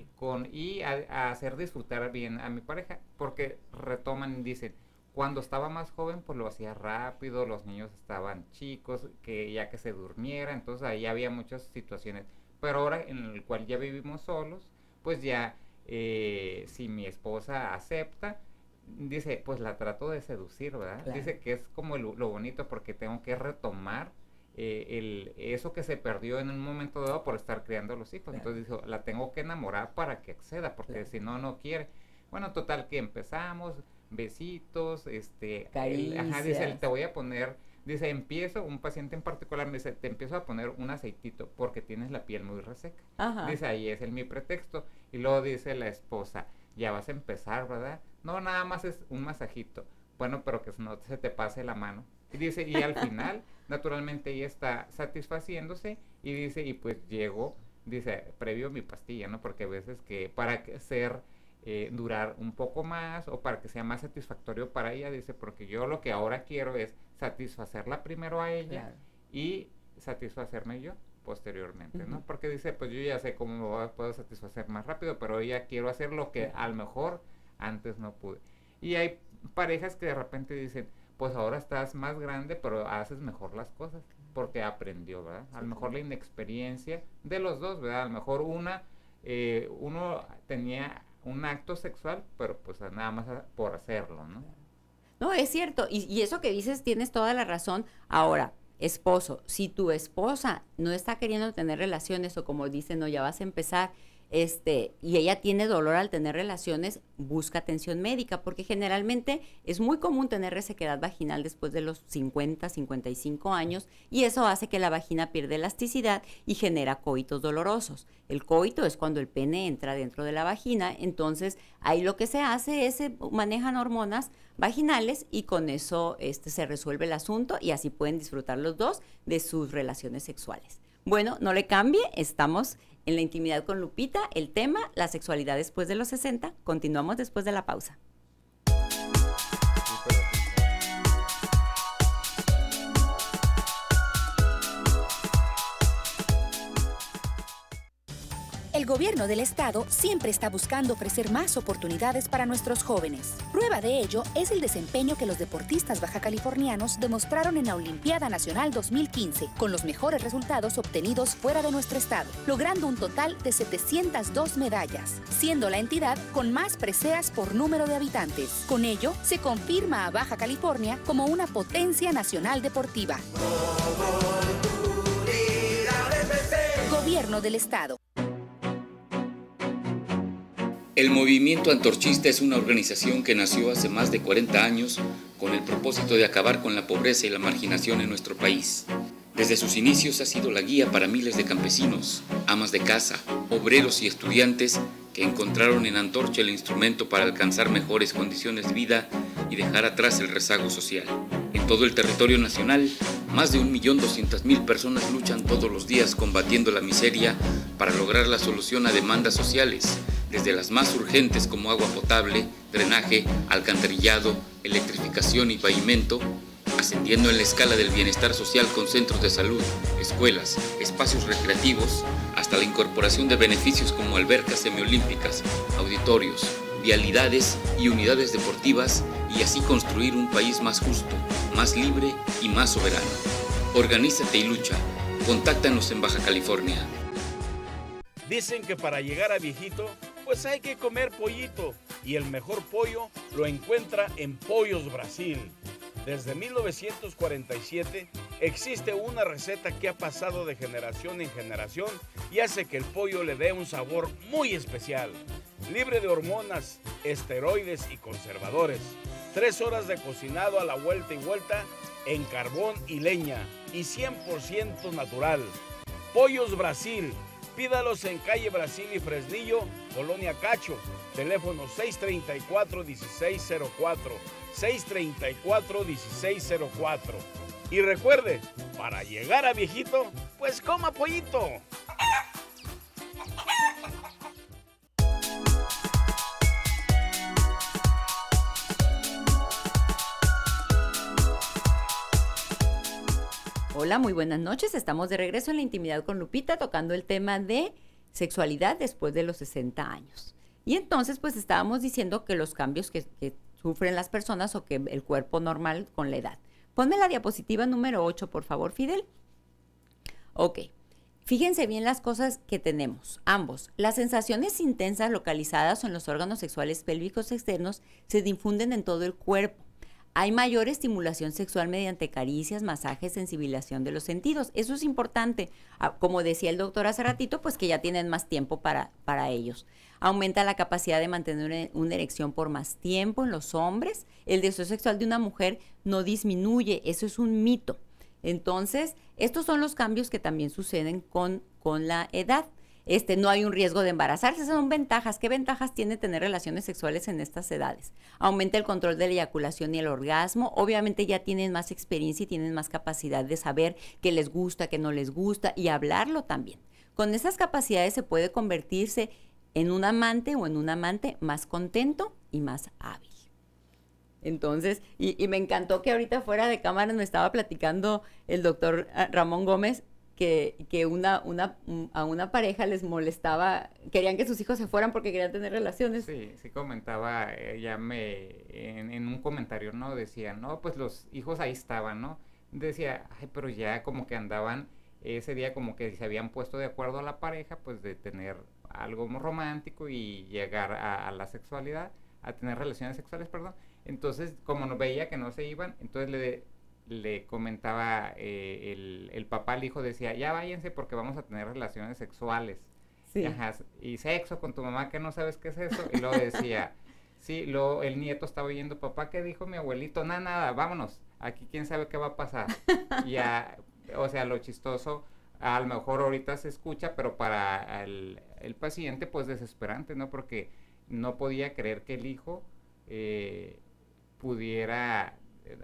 Y a hacer disfrutar bien a mi pareja, porque retoman y dicen, cuando estaba más joven, pues lo hacía rápido, los niños estaban chicos, que ya que se durmiera, entonces ahí había muchas situaciones. Pero ahora en el cual ya vivimos solos, pues ya, si mi esposa acepta, dice, pues la trato de seducir, ¿verdad? Claro. Dice que es como lo bonito, porque tengo que retomar eso que se perdió en un momento dado por estar criando a los hijos. Claro. Entonces dijo, la tengo que enamorar para que acceda, porque claro, si no, no quiere. Bueno, total que empezamos, besitos, caricias. Dice, te voy a poner, dice, un paciente en particular me dice, te empiezo a poner un aceitito porque tienes la piel muy reseca. Ajá. Dice, ahí es mi pretexto. Y luego dice la esposa, ya vas a empezar, ¿verdad? No, nada más es un masajito. Bueno, pero que no se te pase la mano. Y dice, y al final, naturalmente ella está satisfaciéndose y dice, y pues llegó, dice, previo mi pastilla, ¿no? Porque a veces que para durar un poco más o para que sea más satisfactorio para ella, dice, porque yo lo que ahora quiero es satisfacerla primero a ella, claro, y satisfacerme yo posteriormente, ¿no? Porque dice, pues yo ya sé cómo puedo satisfacer más rápido, pero ella quiero hacer lo que a lo mejor antes no pude. Y hay parejas que de repente dicen, pues ahora estás más grande, pero haces mejor las cosas, porque aprendió, ¿verdad? A lo mejor la inexperiencia de los dos, ¿verdad? A lo mejor uno tenía un acto sexual, pero pues nada más por hacerlo, ¿no? No, es cierto, y eso que dices tienes toda la razón. Ahora, esposo, si tu esposa no está queriendo tener relaciones o como dicen, no, ya vas a empezar, y ella tiene dolor al tener relaciones, busca atención médica, porque generalmente es muy común tener resequedad vaginal después de los 50, 55 años, y eso hace que la vagina pierda elasticidad y genera coitos dolorosos. El coito es cuando el pene entra dentro de la vagina, entonces ahí lo que se hace es se manejan hormonas vaginales y con eso se resuelve el asunto y así pueden disfrutar los dos de sus relaciones sexuales. Bueno, no le cambie, estamos en la intimidad con Lupita, el tema, la sexualidad después de los 60. Continuamos después de la pausa. El gobierno del estado siempre está buscando ofrecer más oportunidades para nuestros jóvenes. Prueba de ello es el desempeño que los deportistas bajacalifornianos demostraron en la Olimpiada Nacional 2015, con los mejores resultados obtenidos fuera de nuestro estado, logrando un total de 702 medallas, siendo la entidad con más preseas por número de habitantes. Con ello, se confirma a Baja California como una potencia nacional deportiva. Gobierno del Estado. El Movimiento Antorchista es una organización que nació hace más de 40 años con el propósito de acabar con la pobreza y la marginación en nuestro país. Desde sus inicios ha sido la guía para miles de campesinos, amas de casa, obreros y estudiantes que encontraron en Antorcha el instrumento para alcanzar mejores condiciones de vida y dejar atrás el rezago social. En todo el territorio nacional, más de 1.200.000 personas luchan todos los días combatiendo la miseria para lograr la solución a demandas sociales, desde las más urgentes como agua potable, drenaje, alcantarillado, electrificación y pavimento, ascendiendo en la escala del bienestar social con centros de salud, escuelas, espacios recreativos, hasta la incorporación de beneficios como albercas semiolímpicas, auditorios, vialidades y unidades deportivas, y así construir un país más justo, más libre y más soberano. Organízate y lucha. Contáctanos en Baja California. Dicen que para llegar a viejito, pues hay que comer pollito, y el mejor pollo lo encuentra en Pollos Brasil. Desde 1947 existe una receta que ha pasado de generación en generación y hace que el pollo le dé un sabor muy especial, libre de hormonas, esteroides y conservadores. 3 horas de cocinado a la vuelta y vuelta en carbón y leña y 100% natural. Pollos Brasil. Pídalos en calle Brasil y Fresnillo, Colonia Cacho, teléfono 634-1604, 634-1604. Y recuerde, para llegar a viejito, pues coma pollito. Hola, muy buenas noches. Estamos de regreso en La Intimidad con Lupita, tocando el tema de sexualidad después de los 60 años. Y entonces, pues estábamos diciendo que los cambios que sufren las personas o que el cuerpo normal con la edad. Ponme la diapositiva número 8, por favor, Fidel. Ok. Fíjense bien las cosas que tenemos, ambos. Las sensaciones intensas localizadas en los órganos sexuales pélvicos externos se difunden en todo el cuerpo. Hay mayor estimulación sexual mediante caricias, masajes, sensibilización de los sentidos. Eso es importante. Como decía el doctor hace ratito, pues que ya tienen más tiempo para ellos. Aumenta la capacidad de mantener una erección por más tiempo en los hombres. El deseo sexual de una mujer no disminuye. Eso es un mito. Entonces, estos son los cambios que también suceden con la edad. No hay un riesgo de embarazarse, esas son ventajas. ¿Qué ventajas tiene tener relaciones sexuales en estas edades? Aumenta el control de la eyaculación y el orgasmo. Obviamente ya tienen más experiencia y tienen más capacidad de saber qué les gusta, qué no les gusta y hablarlo también. Con esas capacidades se puede convertirse en un amante o en un amante más contento y más hábil. Entonces, y me encantó que ahorita fuera de cámara me estaba platicando el doctor Ramón Gómez que a una pareja les molestaba, querían que sus hijos se fueran porque querían tener relaciones. Sí comentaba, en un comentario, ¿no? Decía, no, pues los hijos ahí estaban, ¿no? Decía, ay, pero ya como que andaban, ese día como que se habían puesto de acuerdo a la pareja, pues de tener algo muy romántico y llegar a la sexualidad, a tener relaciones sexuales, perdón. Entonces, como no veía que no se iban, entonces le comentaba el papá al hijo, decía, ya váyanse porque vamos a tener relaciones sexuales. Sí. Ajá, y sexo con tu mamá que no sabes qué es eso. Y luego decía, sí, luego el nieto estaba oyendo, papá, ¿qué dijo mi abuelito? Nada, vámonos, aquí quién sabe qué va a pasar. Ya, o sea, lo chistoso, a lo mejor ahorita se escucha, pero para el paciente, pues desesperante, ¿no? Porque no podía creer que el hijo pudiera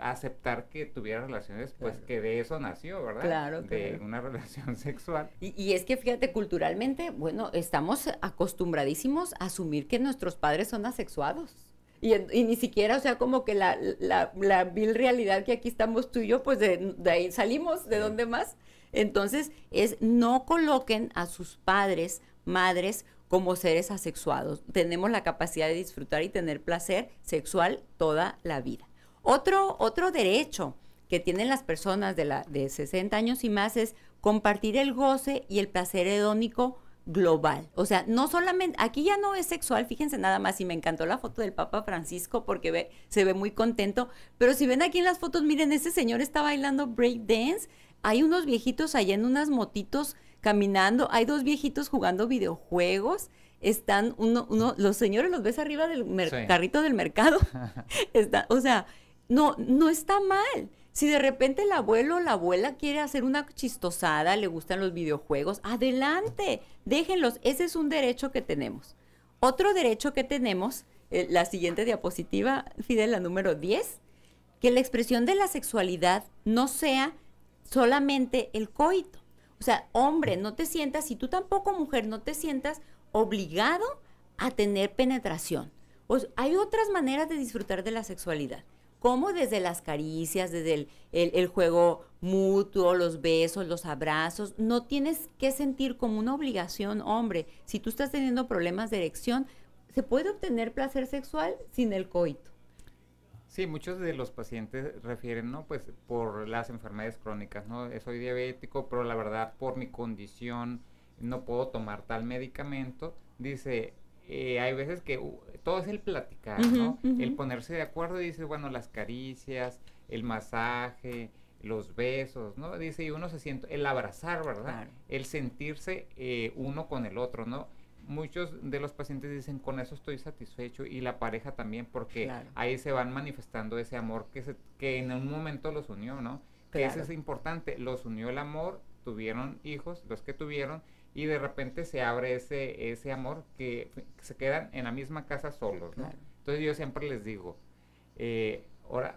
aceptar que tuviera relaciones, pues claro, que de eso nació, ¿verdad? Claro. De una relación sexual. Y es que fíjate, culturalmente, bueno, estamos acostumbradísimos a asumir que nuestros padres son asexuados. Y ni siquiera, o sea, como que la vil realidad que aquí estamos tú y yo, pues de ahí salimos, ¿de dónde más? Entonces, no coloquen a sus padres, madres, como seres asexuados. Tenemos la capacidad de disfrutar y tener placer sexual toda la vida. Otro derecho que tienen las personas de 60 años y más es compartir el goce y el placer hedónico global. O sea, no solamente, aquí ya no es sexual, fíjense nada más, y me encantó la foto del Papa Francisco porque se ve muy contento, pero si ven aquí en las fotos, miren, ese señor está bailando break dance, hay unos viejitos allá en unas motitos caminando, hay dos viejitos jugando videojuegos, están los señores los ves arriba del carrito del mercado, o sea, no está mal. Si de repente el abuelo o la abuela quiere hacer una chistosada, le gustan los videojuegos, adelante, déjenlos, ese es un derecho que tenemos. Otro derecho que tenemos, la siguiente diapositiva, Fidel, la número 10, que la expresión de la sexualidad no sea solamente el coito. O sea, hombre, no te sientas, y tú tampoco, mujer, no te sientas obligado a tener penetración. Hay otras maneras de disfrutar de la sexualidad, como desde las caricias, desde el juego mutuo, los besos, los abrazos. No tienes que sentir como una obligación, hombre. Si tú estás teniendo problemas de erección, se puede obtener placer sexual sin el coito. Sí, muchos de los pacientes refieren, ¿no? Pues por las enfermedades crónicas, ¿no? Soy diabético, pero la verdad por mi condición no puedo tomar tal medicamento. Dice, hay veces que todo es el platicar, ¿no? El ponerse de acuerdo, dice, bueno, las caricias, el masaje, los besos, ¿no? Dice, y uno se siente, el abrazar, ¿verdad? Claro. El sentirse uno con el otro, ¿no? Muchos de los pacientes dicen, con eso estoy satisfecho, y la pareja también, porque claro, ahí se van manifestando ese amor que en un momento los unió, ¿no? Claro. Que eso es importante, los unió el amor, tuvieron hijos, los que tuvieron, y de repente se abre ese amor que se quedan en la misma casa solos, ¿no? Claro. Entonces yo siempre les digo, ahora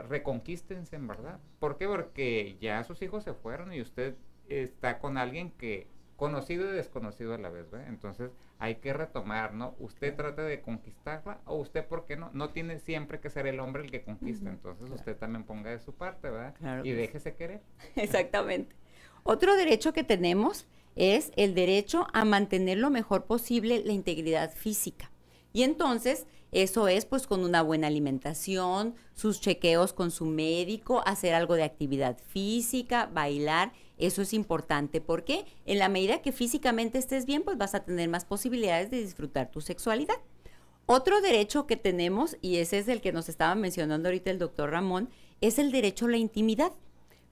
reconquístense, en verdad. ¿Por qué? Porque ya sus hijos se fueron y usted está con alguien que conocido y desconocido a la vez, ¿verdad? Entonces hay que retomar, ¿no? Usted trata de conquistarla, o usted, ¿por qué no? No tiene siempre que ser el hombre el que conquista, entonces claro, usted también ponga de su parte, ¿verdad? Claro, y déjese querer. Exactamente. Otro derecho que tenemos es el derecho a mantener lo mejor posible la integridad física. Y entonces, eso es pues con una buena alimentación, sus chequeos con su médico, hacer algo de actividad física, bailar. Eso es importante porque en la medida que físicamente estés bien, pues vas a tener más posibilidades de disfrutar tu sexualidad. Otro derecho que tenemos, y ese es el que nos estaba mencionando ahorita el doctor Ramón, es el derecho a la intimidad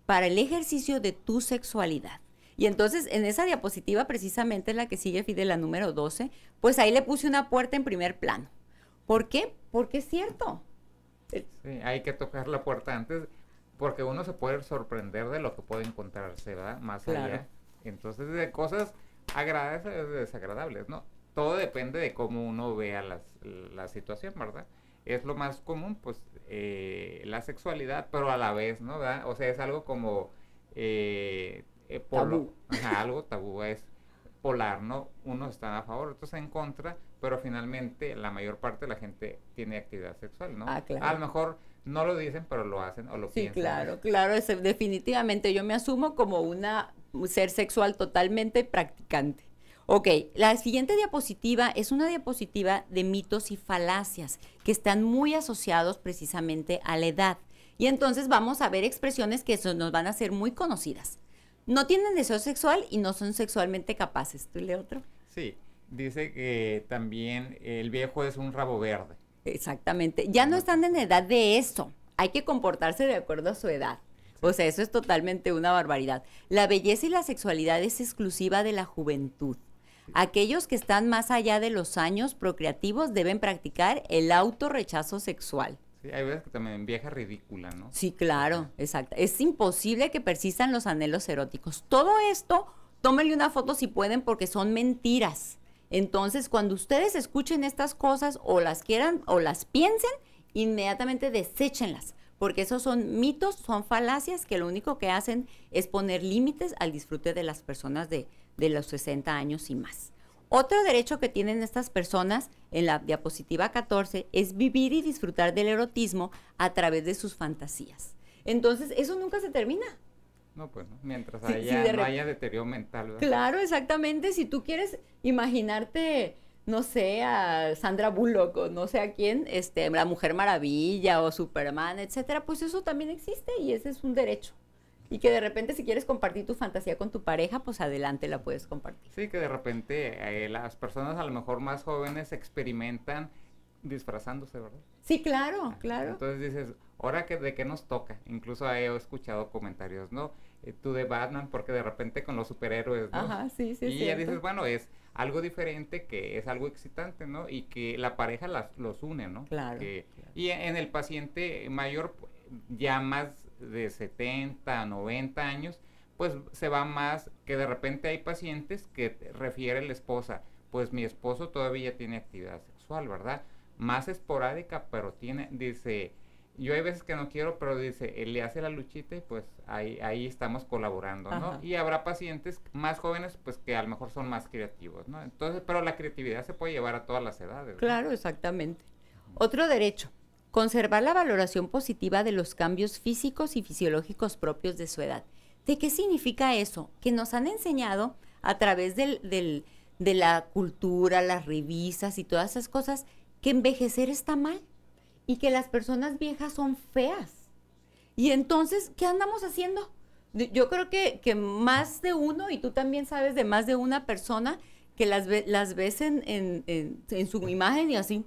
para el ejercicio de tu sexualidad. Y entonces en esa diapositiva, precisamente la que sigue, Fidel, la número 12, pues ahí le puse una puerta en primer plano. ¿Por qué? Porque es cierto. Sí, hay que tocar la puerta antes, porque uno se puede sorprender de lo que puede encontrarse, ¿verdad? Más claro, allá. Entonces, de cosas agradables o desagradables, ¿no? Todo depende de cómo uno vea la situación, ¿verdad? Es lo más común, pues, la sexualidad, pero a la vez, ¿no? ¿Verdad? O sea, es algo como tabú. Algo tabú, es polar, ¿no? Unos están a favor, otros en contra, pero finalmente la mayor parte de la gente tiene actividad sexual, ¿no? Claro. A lo mejor no lo dicen, pero lo hacen o lo piensan. Sí, claro, claro, definitivamente yo me asumo como un ser sexual totalmente practicante. Ok, la siguiente diapositiva es una diapositiva de mitos y falacias que están muy asociados precisamente a la edad. Y entonces vamos a ver expresiones que nos van a ser muy conocidas. No tienen deseo sexual y no son sexualmente capaces. ¿Tú lee otro? Sí, dice que también el viejo es un rabo verde. Exactamente. Ya no están en edad de eso. Hay que comportarse de acuerdo a su edad. O sea, eso es totalmente una barbaridad. La belleza y la sexualidad es exclusiva de la juventud. Aquellos que están más allá de los años procreativos deben practicar el autorrechazo sexual. Sí, hay veces que también vieja ridícula, ¿no? Sí, claro, exacto. Es imposible que persistan los anhelos eróticos. Todo esto, tómenle una foto si pueden porque son mentiras. Entonces, cuando ustedes escuchen estas cosas o las quieran o las piensen, inmediatamente deséchenlas, porque esos son mitos, son falacias que lo único que hacen es poner límites al disfrute de las personas de los 60 años y más. Otro derecho que tienen estas personas en la diapositiva 14 es vivir y disfrutar del erotismo a través de sus fantasías. Entonces, eso nunca se termina. No, pues no, mientras no haya deterioro mental, ¿verdad? Claro, exactamente. Si tú quieres imaginarte, no sé, a Sandra Bullock o no sé a quién, la Mujer Maravilla o Superman, etcétera, pues eso también existe y ese es un derecho. Y que de repente si quieres compartir tu fantasía con tu pareja, pues adelante la puedes compartir. Sí, que de repente las personas a lo mejor más jóvenes experimentan disfrazándose, ¿verdad? Sí, claro, claro. Entonces dices, ¿ahora de qué nos toca? Incluso he escuchado comentarios, ¿no? tú de Batman, porque de repente con los superhéroes, ¿no? Ajá, sí, sí. Y ya dices, bueno, es algo diferente, que es algo excitante, ¿no? Y que la pareja los une, ¿no? Claro, Que, claro. Y en el paciente mayor, ya más de 70, 90 años, pues se va más, que de repente hay pacientes que refiere la esposa, pues mi esposo todavía tiene actividad sexual, ¿verdad? Más esporádica, pero tiene, dice, yo hay veces que no quiero, pero dice, él le hace la luchita y pues ahí estamos colaborando, ¿no? Ajá. Y habrá pacientes más jóvenes, pues que a lo mejor son más creativos, ¿no? Entonces, pero la creatividad se puede llevar a todas las edades, ¿no? Claro, exactamente. Otro derecho, conservar la valoración positiva de los cambios físicos y fisiológicos propios de su edad. ¿De qué significa eso? Que nos han enseñado a través de la cultura, las revistas y todas esas cosas, que envejecer está mal y que las personas viejas son feas. Y entonces, ¿qué andamos haciendo? Yo creo que más de uno, y tú también sabes de más de una persona, que las ves en su imagen y así.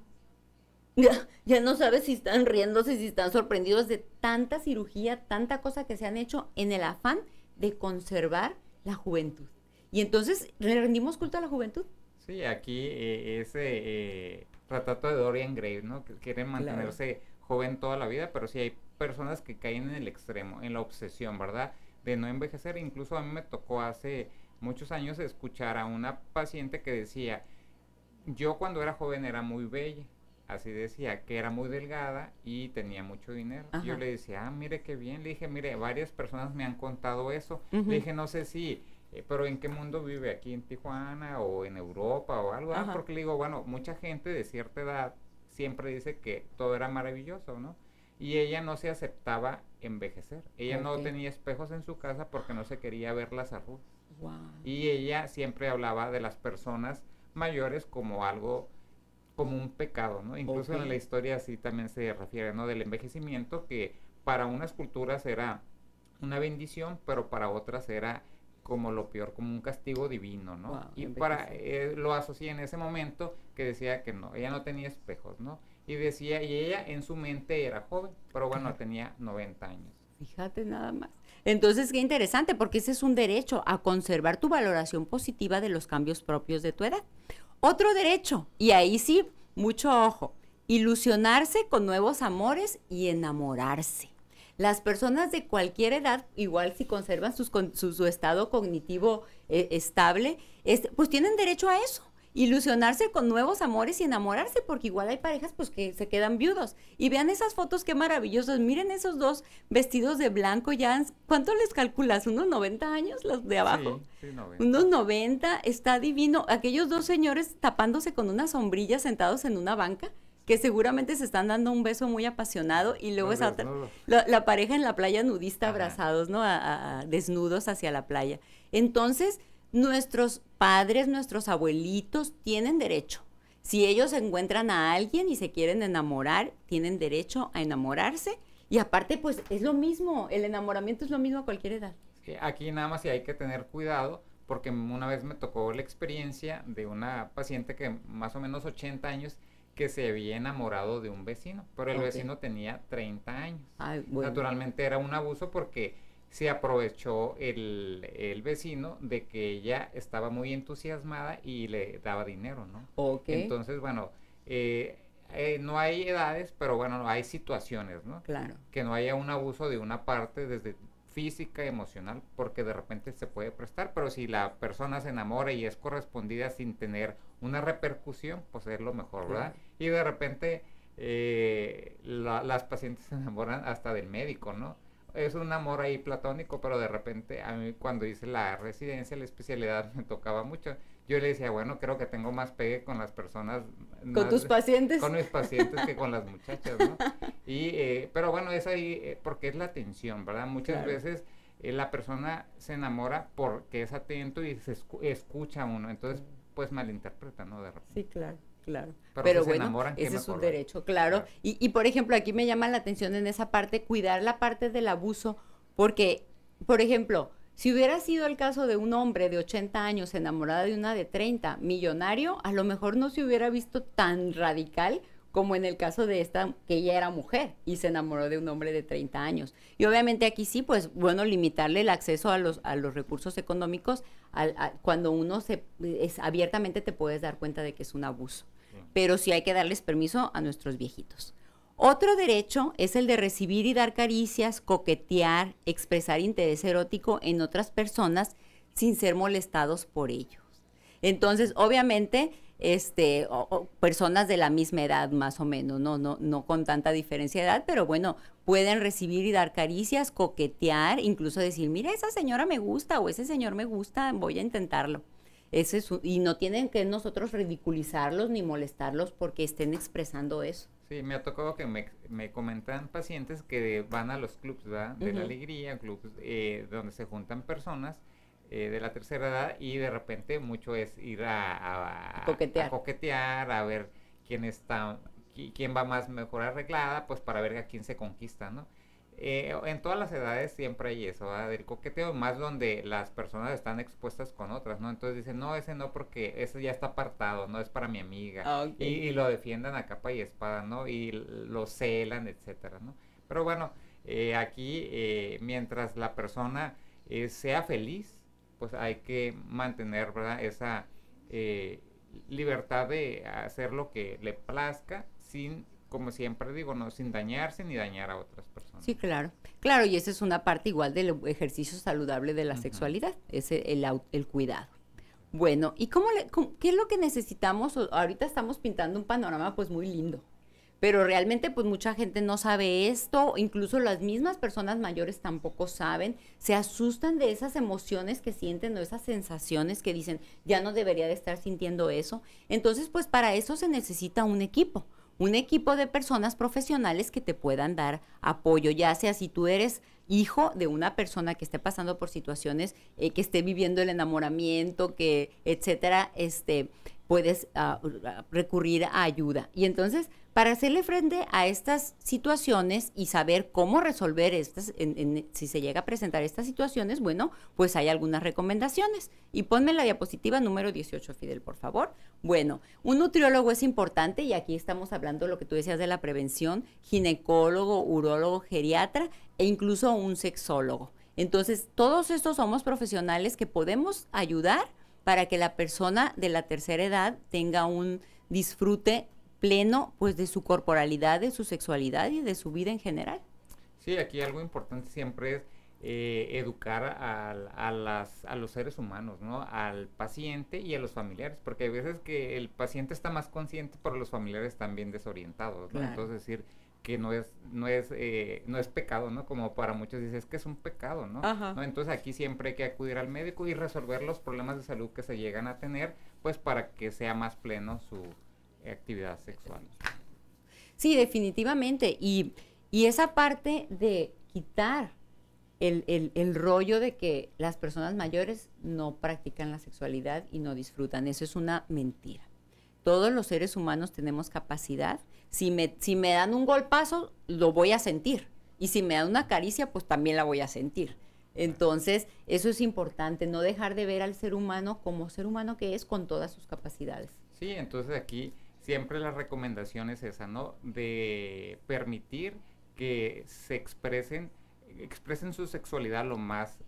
Ya no sabes si están riéndose, si están sorprendidos de tanta cirugía, tanta cosa que se han hecho en el afán de conservar la juventud. Y entonces, ¿le rendimos culto a la juventud? Sí, aquí ese retrato de Dorian Gray, ¿no? Que quieren mantenerse joven toda la vida, pero sí hay personas que caen en el extremo, en la obsesión, ¿verdad? De no envejecer. Incluso a mí me tocó hace muchos años escuchar a una paciente que decía, yo cuando era joven era muy bella. Así decía, que era muy delgada y tenía mucho dinero. Ajá. Yo le decía, mire qué bien. Le dije, mire, varias personas me han contado eso. Uh-huh. Le dije, no sé si, pero ¿en qué mundo vive? ¿Aquí en Tijuana o en Europa o algo? Porque le digo, bueno, mucha gente de cierta edad siempre dice que todo era maravilloso, ¿no? Y ella no se aceptaba envejecer. Ella no tenía espejos en su casa porque no se quería ver las arrugas. Wow. Y ella siempre hablaba de las personas mayores como algo, como un pecado, ¿no? Incluso en la historia así también se refiere, ¿no? Del envejecimiento, que para unas culturas era una bendición, pero para otras era como lo peor, como un castigo divino, ¿no? Wow, y para lo asocié en ese momento, que decía que no, ella no tenía espejos, ¿no? Y decía, y ella en su mente era joven, pero bueno, tenía 90 años. Fíjate nada más. Entonces, qué interesante, porque ese es un derecho, a conservar tu valoración positiva de los cambios propios de tu edad. Otro derecho, y ahí sí, mucho ojo, ilusionarse con nuevos amores y enamorarse. Las personas de cualquier edad, igual si conservan su estado cognitivo estable, pues tienen derecho a eso. Ilusionarse con nuevos amores y enamorarse, porque igual hay parejas pues que se quedan viudos. Y vean esas fotos, qué maravillosas. Miren esos dos vestidos de blanco ya. ¿Cuánto les calculas? ¿Unos 90 años los de abajo? Sí, 90. Unos 90, está divino. Aquellos dos señores tapándose con una sombrilla sentados en una banca, que seguramente se están dando un beso muy apasionado, y luego esa otra, la pareja en la playa nudista, abrazados, ¿no? Desnudos hacia la playa. Entonces, nuestros padres, nuestros abuelitos tienen derecho. Si ellos encuentran a alguien y se quieren enamorar, tienen derecho a enamorarse. Y aparte, pues, es lo mismo, el enamoramiento es lo mismo a cualquier edad. Aquí nada más sí hay que tener cuidado, porque una vez me tocó la experiencia de una paciente que más o menos 80 años, que se había enamorado de un vecino, pero el vecino tenía 30 años. Ay, bueno. Naturalmente era un abuso, porque se aprovechó el vecino de que ella estaba muy entusiasmada y le daba dinero, ¿no? Entonces, bueno, no hay edades, pero bueno, hay situaciones, ¿no? Claro. Que no haya un abuso de una parte desde física, emocional, porque de repente se puede prestar, pero si la persona se enamora y es correspondida sin tener una repercusión, pues es lo mejor, ¿verdad? Y de repente las pacientes se enamoran hasta del médico, ¿no? Es un amor ahí platónico, pero de repente a mí cuando hice la residencia, la especialidad, me tocaba mucho. Yo le decía, bueno, creo que tengo más pegue con las personas. ¿Con tus pacientes? Con mis pacientes que con las muchachas, ¿no? Pero bueno, es ahí, porque es la atención, ¿verdad? Muchas veces la persona se enamora porque es atento y se escucha a uno, entonces pues malinterpreta, ¿no? De repente. Sí, claro. Claro, pero bueno, enamoran, ese es un mejor, derecho, claro. Y por ejemplo, aquí me llama la atención en esa parte, cuidar la parte del abuso, porque, por ejemplo, si hubiera sido el caso de un hombre de 80 años enamorado de una de 30, millonario, a lo mejor no se hubiera visto tan radical como en el caso de esta, que ella era mujer y se enamoró de un hombre de 30 años. Y obviamente aquí sí, pues bueno, limitarle el acceso a los recursos económicos cuando uno abiertamente te puedes dar cuenta de que es un abuso. Pero sí hay que darles permiso a nuestros viejitos. Otro derecho es el de recibir y dar caricias, coquetear, expresar interés erótico en otras personas sin ser molestados por ellos. Entonces, obviamente, personas de la misma edad más o menos, no con tanta diferencia de edad, pero bueno, pueden recibir y dar caricias, coquetear, incluso decir, mira, esa señora me gusta o ese señor me gusta, voy a intentarlo. Y no tienen que nosotros ridiculizarlos ni molestarlos porque estén expresando eso. Sí, me ha tocado que me comentan pacientes que van a los clubs, ¿verdad? De la alegría, clubs donde se juntan personas de la tercera edad y de repente mucho es ir a coquetear, a ver quién va más mejor arreglada, pues para ver a quién se conquista, ¿no? En todas las edades siempre hay eso, ¿verdad? Del coqueteo, más donde las personas están expuestas con otras, ¿no? Entonces dicen, no, ese no, porque ese ya está apartado, no es para mi amiga. Y lo defiendan a capa y espada, ¿no? Y lo celan, etcétera, ¿no? Pero bueno, aquí, mientras la persona sea feliz, pues hay que mantener, ¿verdad? Esa libertad de hacer lo que le plazca sin, como siempre digo, no, sin dañarse ni dañar a otras personas. Sí, claro. Claro, y esa es una parte igual del ejercicio saludable de la sexualidad, es el cuidado. Bueno, ¿y qué es lo que necesitamos? Ahorita estamos pintando un panorama pues muy lindo, pero realmente pues mucha gente no sabe esto, incluso las mismas personas mayores tampoco saben, se asustan de esas emociones que sienten o esas sensaciones que dicen, ya no debería de estar sintiendo eso. Entonces pues para eso se necesita un equipo de personas profesionales que te puedan dar apoyo, ya sea si tú eres hijo de una persona que esté pasando por situaciones, que esté viviendo el enamoramiento, que etcétera, puedes recurrir a ayuda. Y entonces, para hacerle frente a estas situaciones y saber cómo resolver estas, si se llega a presentar estas situaciones, bueno, pues hay algunas recomendaciones. Y ponme la diapositiva número 18, Fidel, por favor. Bueno, un nutriólogo es importante y aquí estamos hablando de lo que tú decías de la prevención, ginecólogo, urólogo, geriatra e incluso un sexólogo. Entonces, todos estos somos profesionales que podemos ayudar para que la persona de la tercera edad tenga un disfrute pleno pues de su corporalidad, de su sexualidad y de su vida en general. Sí, aquí algo importante siempre es educar a los seres humanos, ¿no? Al paciente y a los familiares, porque hay veces que el paciente está más consciente, pero los familiares están bien desorientados, ¿no? Claro. Entonces decir que no es pecado, ¿no? Como para muchos dicen, es que es un pecado, ¿no? ¿no? Entonces aquí siempre hay que acudir al médico y resolver los problemas de salud que se llegan a tener, pues para que sea más pleno su actividad sexual. Sí, definitivamente. Y esa parte de quitar el rollo de que las personas mayores no practican la sexualidad y no disfrutan, eso es una mentira. Todos los seres humanos tenemos capacidad. Si me dan un golpazo, lo voy a sentir. Y si me dan una caricia, pues también la voy a sentir. Entonces, eso es importante, no dejar de ver al ser humano como ser humano que es con todas sus capacidades. Sí, entonces aquí siempre la recomendación es esa, ¿no? De permitir que se expresen su sexualidad lo más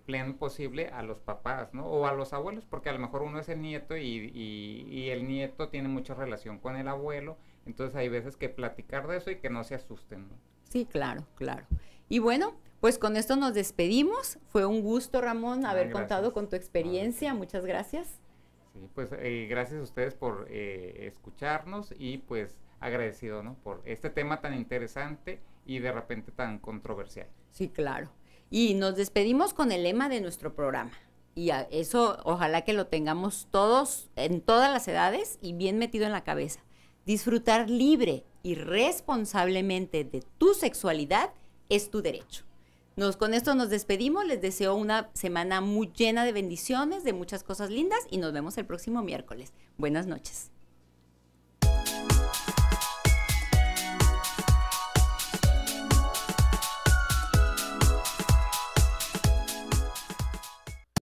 pleno posible a los papás, ¿no? O a los abuelos, porque a lo mejor uno es el nieto y el nieto tiene mucha relación con el abuelo, entonces hay veces que platicar de eso y que no se asusten, ¿no? Sí, claro, claro. Y bueno, pues con esto nos despedimos. Fue un gusto, Ramón, haber contado con tu experiencia. Muchas gracias. Sí, pues gracias a ustedes por escucharnos y pues agradecido, ¿no? Por este tema tan interesante y de repente tan controversial. Sí, claro. Y nos despedimos con el lema de nuestro programa. Y eso ojalá que lo tengamos todos, en todas las edades y bien metido en la cabeza. Disfrutar libre y responsablemente de tu sexualidad es tu derecho. Con esto nos despedimos, les deseo una semana muy llena de bendiciones, de muchas cosas lindas y nos vemos el próximo miércoles. Buenas noches.